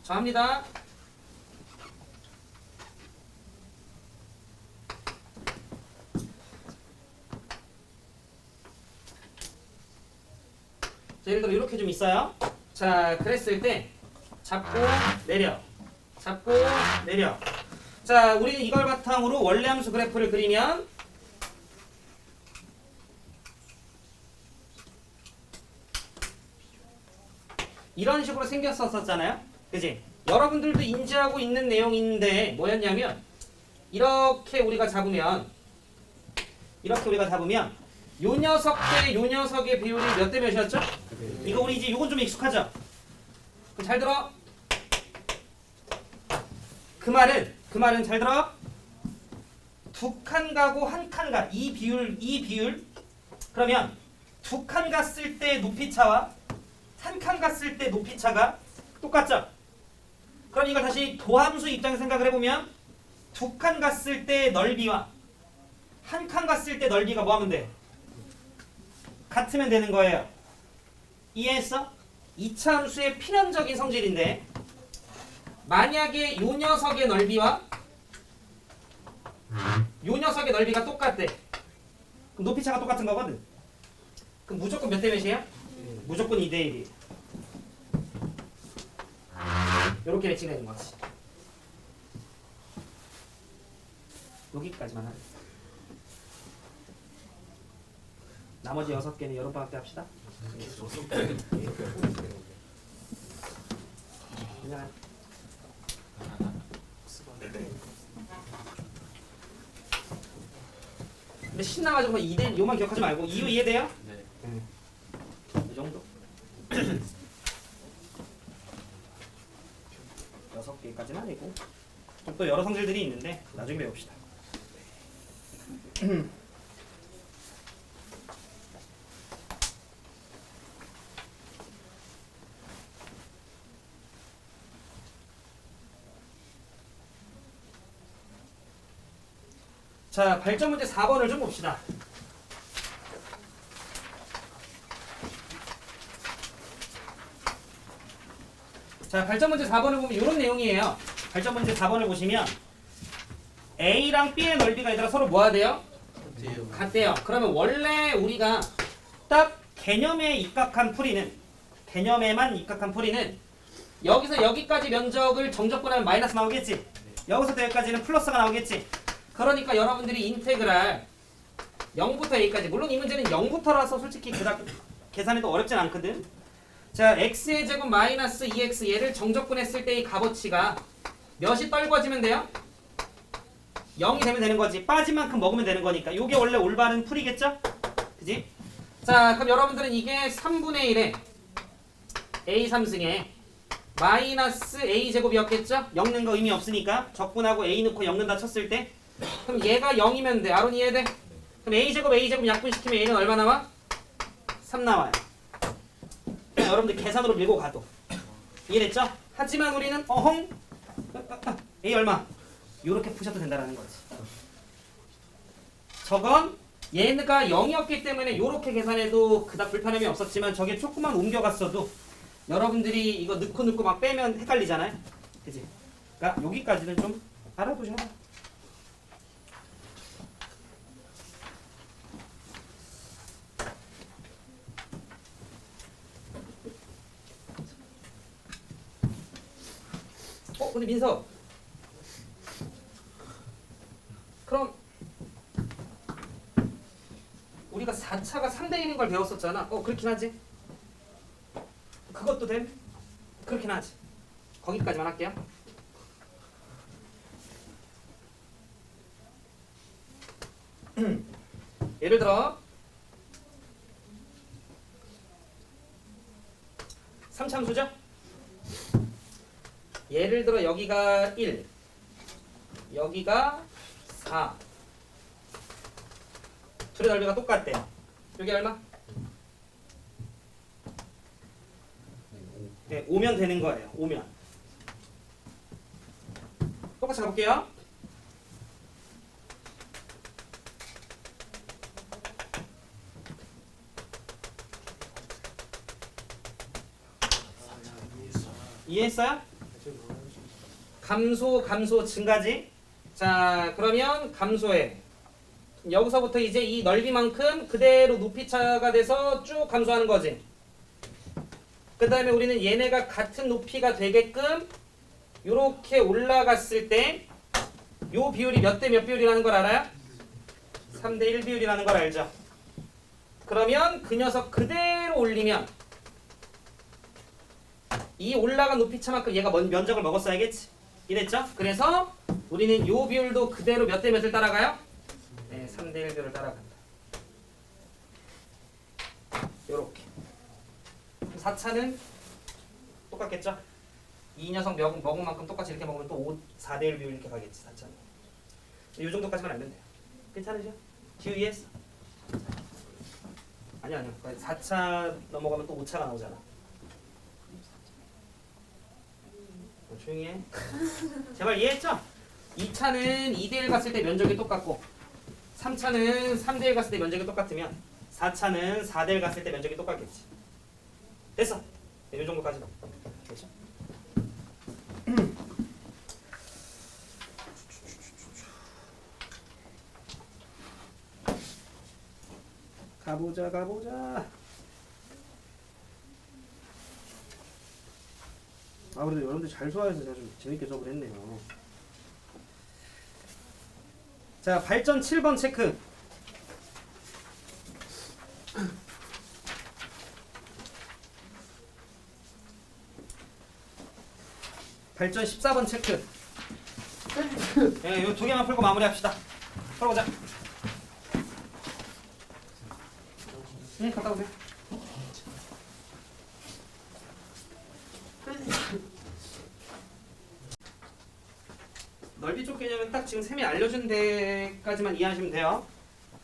자 합니다. 자, 예를 들어 이렇게 좀 있어요. 자 그랬을 때 잡고 내려 잡고 내려. 자 우리는 이걸 바탕으로 원래 함수 그래프를 그리면 이런 식으로 생겼었잖아요. 그지? 여러분들도 인지하고 있는 내용인데 뭐였냐면 이렇게 우리가 잡으면 요 녀석 대 요 녀석의 비율이 몇 대 몇이었죠? 이거 우리 이제 요건 좀 익숙하죠? 그럼 잘 들어. 그 말은 잘 들어. 두 칸 가고 한 칸 가. 이 비율. 그러면 두 칸 갔을 때 높이 차와 한 칸 갔을 때 높이 차가 똑같죠? 그럼 이걸 다시 도함수 입장에서 생각을 해보면 두 칸 갔을 때 넓이와 한 칸 갔을 때 넓이가 뭐 하면 돼? 같으면 되는 거예요. 이해했어? 2차 함수의 필연적인 성질인데 만약에 요 녀석의 넓이와 요 녀석의 넓이가 똑같대. 그럼 높이차가 똑같은 거거든. 그럼 무조건 몇 대 몇이에요? 무조건 2대1이. 이렇게 매칭되는 거지. 여기까지만 하겠습니다. 나머지 6개는 여름방학 때 합시다. 그냥 근데 신나가지고 2대 요만 기억하지 말고 이유 이해돼요? 네. 이 정도. 6개까지는 아니고 좀 또 여러 성질들이 있는데 나중에 배웁시다. 자, 발전 문제 4번을 좀 봅시다. 자, 발전 문제 4번을 보면 이런 내용이에요. 발전 문제 4번을 보시면 A랑 B의 넓이가 얘들아 서로 뭐가 돼요? 같대요. 그러면 원래 우리가 딱 개념에 입각한 풀이는 개념에만 입각한 풀이는 여기서 여기까지 면적을 정적분하면 마이너스 나오겠지. 여기서부터 여기까지는 플러스가 나오겠지. 그러니까 여러분들이 인테그랄 0부터 A까지, 물론 이 문제는 0부터라서 솔직히 그닥 계산해도 어렵진 않거든. 자, x의 제곱 마이너스 2x 얘를 정적분했을 때 이 값어치가 몇이 떨궈지면 돼요? 0이 되면 되는 거지. 빠진 만큼 먹으면 되는 거니까. 요게 원래 올바른 풀이겠죠? 그지? 자, 그럼 여러분들은 이게 3분의 1에 a 3승에 마이너스 a 제곱이었겠죠? 엮는 거 의미 없으니까 적분하고 a 넣고 엮는다 쳤을 때 그럼 얘가 0이면 돼. 아론 이해돼? 그럼 a 제곱 약분시키면 a는 얼마 나와? 3 나와요. 그냥 여러분들 계산으로 밀고 가도 이해됐죠? 하지만 우리는 어헝 a 얼마? 이렇게 푸셔도 된다는 거지. 저건 얘가 0이었기 때문에 이렇게 계산해도 그닥 불편함이 없었지만 저게 조금만 옮겨갔어도 여러분들이 이거 넣고 막 빼면 헷갈리잖아요. 그지? 그러니까 여기까지는 좀 알아두셔. 근데 민서 그럼 우리가 4차가 3대 1인 걸 배웠었잖아. 그렇긴 하지. 그것도 됨? 그렇긴 하지. 거기까지만 할게요. 예를 들어 3참수죠? 예를 들어 여기가 1, 여기가 4. 둘의 넓이가 똑같대요. 여기 얼마? 네, 5면 되는 거예요. 5면. 똑같이 가볼게요. 이해했어요? 감소 증가지. 자, 그러면 감소해. 여기서부터 이제 이 넓이만큼 그대로 높이차가 돼서 쭉 감소하는 거지. 그 다음에 우리는 얘네가 같은 높이가 되게끔 이렇게 올라갔을 때 요 비율이 몇 대 몇 비율이라는 걸 알아요? 3대 1 비율이라는 걸 알죠? 그러면 그 녀석 그대로 올리면 이 올라간 높이차만큼 얘가 면적을 먹었어야겠지. 이랬죠? 그래서 우리는 요 비율도 그대로 몇 대 몇을 따라가요? 네, 3대 1 비율을 따라간다. 요렇게. 4차는 똑같겠죠? 이 녀석 먹은 만큼 똑같이 이렇게 먹으면 또 4대 1 비율 이렇게 가겠지. 4차는. 이 정도까지만 알면 돼요. 괜찮으죠? 기후 이해했어? 아니야. 4차 넘어가면 또 5차가 나오잖아. 조용히 해. 제발 이해했죠? 2차는 2대1 갔을 때 면적이 똑같고 3차는 3대1 갔을 때 면적이 똑같으면 4차는 4대1 갔을 때 면적이 똑같겠지. 됐어. 네, 이 정도까지. 됐죠? 가보자. 아 그래도 여러분들 잘 소화해서 제가 좀 재밌게 수업을 했네요. 자 발전 7번 체크. 발전 14번 체크. 예, 요 두 개만 풀고 마무리합시다. 풀어보자. 네, 갔다 오세요. 넓이 쪽 개념은 딱 지금 쌤이 알려준 데까지만 이해하시면 돼요.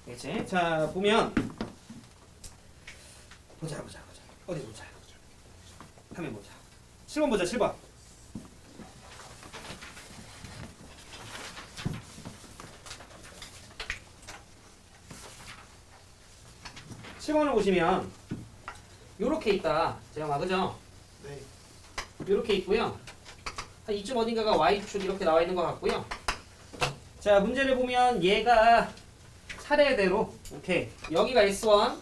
그렇지? 자, 보면 보자. 어디 보자. 화면 보자. 7번 보자. 7번. 을 보시면 요렇게 있다. 제가 그죠? 네. 요렇게 있고요. 한 이쯤 어딘가가 y축 이렇게 나와 있는 것 같고요. 자, 문제를 보면 얘가 차례대로 오케이. 여기가 S1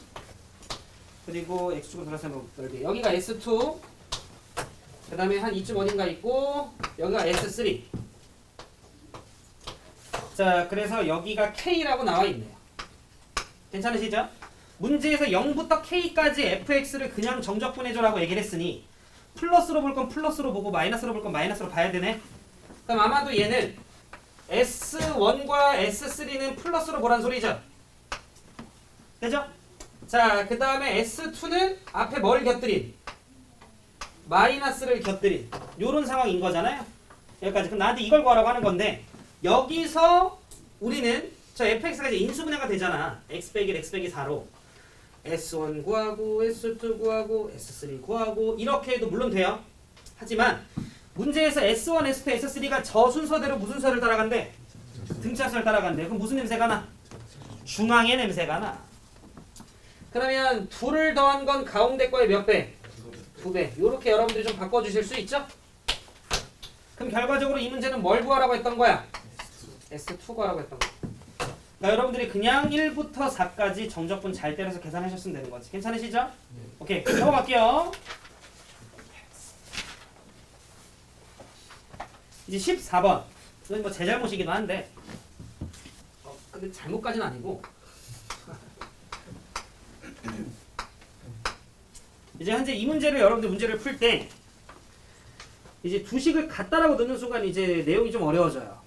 그리고 x축으로 돌아서면 넓이. 여기가 S2 그 다음에 한 이쯤 어딘가 있고 여기가 S3. 자, 그래서 여기가 K라고 나와 있네요. 괜찮으시죠? 문제에서 0부터 K까지 fx를 그냥 정적분해줘라고 얘기를 했으니 플러스로 볼 건 플러스로 보고 마이너스로 볼 건 마이너스로 봐야 되네. 그럼 아마도 얘는 S1과 S3는 플러스로 보란 소리죠. 되죠? 자, 그 다음에 S2는 앞에 뭘 곁들인? 마이너스를 곁들인 요런 상황인 거잖아요. 여기까지. 그럼 나한테 이걸 구하라고 하는 건데 여기서 우리는 저 fx가 이제 인수분해가 되잖아. x 빼기 x 빼기 4로 S1 구하고 S2 구하고 S3 구하고 이렇게 해도 물론 돼요. 하지만 문제에서 S1, S2, S3가 저 순서대로 무슨 순서를 따라간대? 등차수를 따라간대. 그럼 무슨 냄새가 나? 중앙의 냄새가 나. 그러면 둘을 더한 건 가운데 거의 몇 배? 2배. 요렇게 여러분들이 좀 바꿔주실 수 있죠? 그럼 결과적으로 이 문제는 뭘 구하라고 했던 거야? S2 구하라고 했던 거야. 그러니까 여러분들이 그냥 1부터 4까지 정적분 잘 때려서 계산하셨으면 되는 거지. 괜찮으시죠? 네. 오케이. 넘어갈게요. 이제 14번. 이건 뭐 제 잘못이기도 한데 근데 잘못까지는 아니고 이제 현재 이 문제를 여러분들 문제를 풀 때 이제 두 식을 같다라고 넣는 순간 이제 내용이 좀 어려워져요.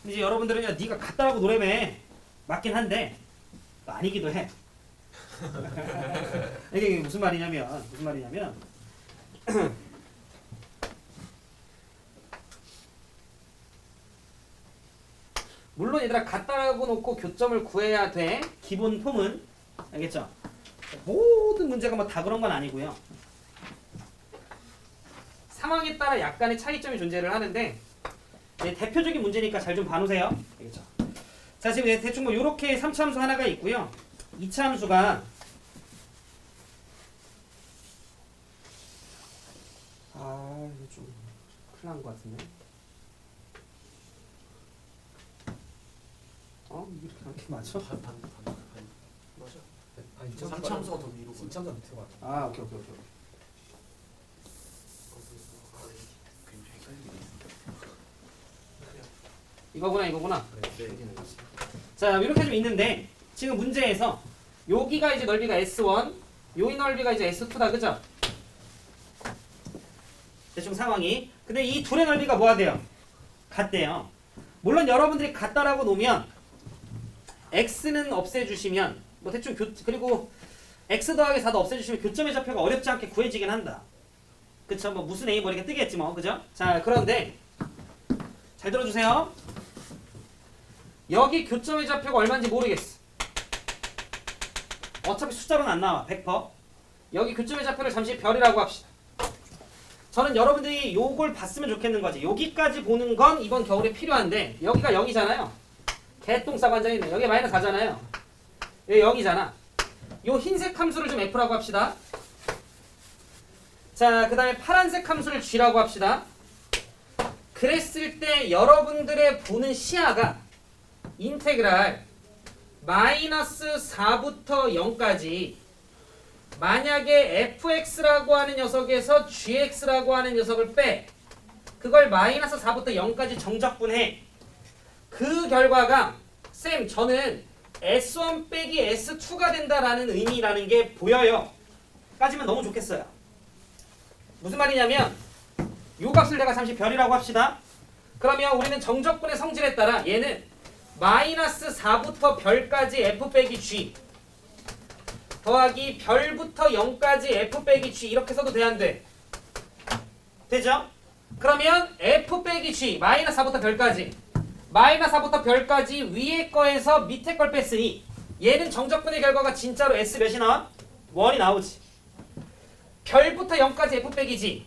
이제 여러분들은 야 네가 같다라고 노래매 맞긴 한데 또 아니기도 해. 이게 무슨 말이냐면 물론 얘들아 같다라고 놓고 교점을 구해야 돼. 기본 폼은 알겠죠? 모든 문제가 뭐 다 그런 건 아니고요. 상황에 따라 약간의 차이점이 존재를 하는데 대표적인 문제니까 잘 좀 봐놓으세요. 알겠죠? 자, 지금 대충 뭐 요렇게 3차 함수 하나가 있고요. 2차 함수가 이거 좀 큰일 난 것 같은데. 이렇게 하는 게 맞아? 맞아. 아니, 3차 함수가 더 위로. 3차 함수 밑에 가. 오케이. 이거구나. 네. 자, 이렇게 좀 있는데 지금 문제에서 여기가 이제 넓이가 S1, 여기 넓이가 이제 S2다, 그죠? 대충 상황이. 근데 이 둘의 넓이가 뭐가 돼요? 같대요. 물론 여러분들이 같다라고 놓으면 x는 없애주시면 뭐 대충 그리고 x 더하기 4도 없애주시면 교점의 좌표가 어렵지 않게 구해지긴 한다. 그쵸? 뭐 무슨 a 뭐 이렇게 뜨겠지 뭐, 그죠? 자, 그런데 잘 들어주세요. 여기 교점의 좌표가 얼마인지 모르겠어. 어차피 숫자로는 안 나와. 100%. 여기 교점의 좌표를 잠시 별이라고 합시다. 저는 여러분들이 요걸 봤으면 좋겠는 거지. 여기까지 보는 건 이번 겨울에 필요한데 여기가 0이잖아요. 개똥 싸고 앉아있네. 여기 마이너스 4잖아요. 여기 0이잖아. 요 흰색 함수를 좀 F라고 합시다. 자, 그 다음에 파란색 함수를 G라고 합시다. 그랬을 때 여러분들의 보는 시야가 인테그랄 마이너스 4부터 0까지 만약에 fx라고 하는 녀석에서 gx라고 하는 녀석을 빼 그걸 마이너스 4부터 0까지 정적분해 그 결과가 쌤 저는 S1 빼기 S2가 된다라는 의미라는 게 보여요. 까지면 너무 좋겠어요. 무슨 말이냐면 요 값을 내가 잠시 별이라고 합시다. 그러면 우리는 정적분의 성질에 따라 얘는 마이너스 4부터 별까지 f 빼기 g 더하기 별부터 0까지 f 빼기 g 이렇게 써도 돼 안 돼? 되죠? 그러면 f 빼기 g 마이너스 4부터 별까지 마이너스 4부터 별까지 위에 거에서 밑에 걸 뺐으니 얘는 정적분의 결과가 진짜로 S 몇이 나와? 1이 나오지. 별부터 0까지 f 빼기 g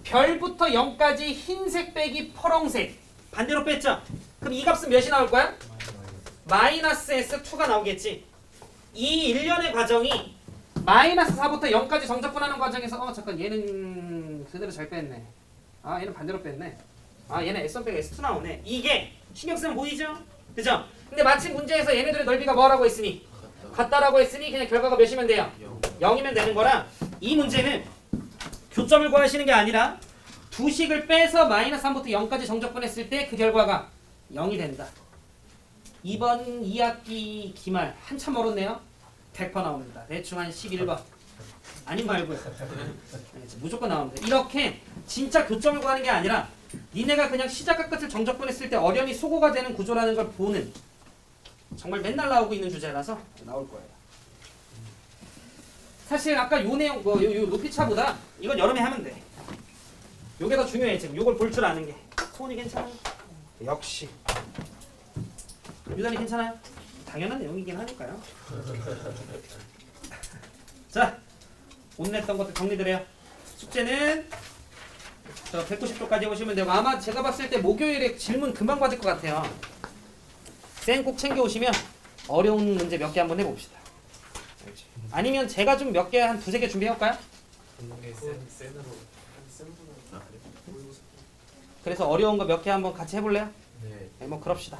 별부터 0까지 흰색 빼기 퍼렁색 반대로 뺐죠? 그럼 이 값은 몇이 나올 거야? 마이너스 S2가 나오겠지. 이 일련의 과정이 마이너스 4부터 0까지 정적분하는 과정에서 잠깐 얘는 그대로 잘 뺐네. 아 얘는 반대로 뺐네. 아 얘는 S1 빼기 S2 나오네. 이게 신경 쓰면 보이죠? 그죠? 근데 마침 문제에서 얘네들의 넓이가 뭐라고 했으니? 같다라고 했으니 그냥 결과가 몇이면 돼요? 0이면 되는 거라 이 문제는 교점을 구하시는 게 아니라 두 식을 빼서 마이너스 3부터 0까지 정적분했을 때 그 결과가 0이 된다. 이번 2학기 기말 한참 멀었네요. 100% 나옵니다. 대충 한 11번. 아님 말고요. 무조건 나옵니다. 이렇게 진짜 교점을 구하는 게 아니라 니네가 그냥 시작과 끝을 정적분했을 때 어련히 소거가 되는 구조라는 걸 보는 정말 맨날 나오고 있는 주제라서 나올 거예요. 사실 아까 요 내용 요 높이차보다 이건 여름에 하면 돼. 요게 더 중요해 지금. 요걸 볼 줄 아는 게. 소은이 괜찮아요? 역시. 유단이 괜찮아요? 당연한 내용이긴 하니까요. 자, 오늘 했던 것들 정리드려요. 숙제는 저 190도까지 오시면 되고 아마 제가 봤을 때 목요일에 질문 금방 받을 것 같아요. 쌤 꼭 챙겨 오시면 어려운 문제 몇 개 한번 해봅시다. 아니면 제가 좀 몇 개 한 두세 개 준비해올까요? 그래서 어려운 거 몇 개 한번 같이 해볼래요? 네. 네, 뭐 그럽시다.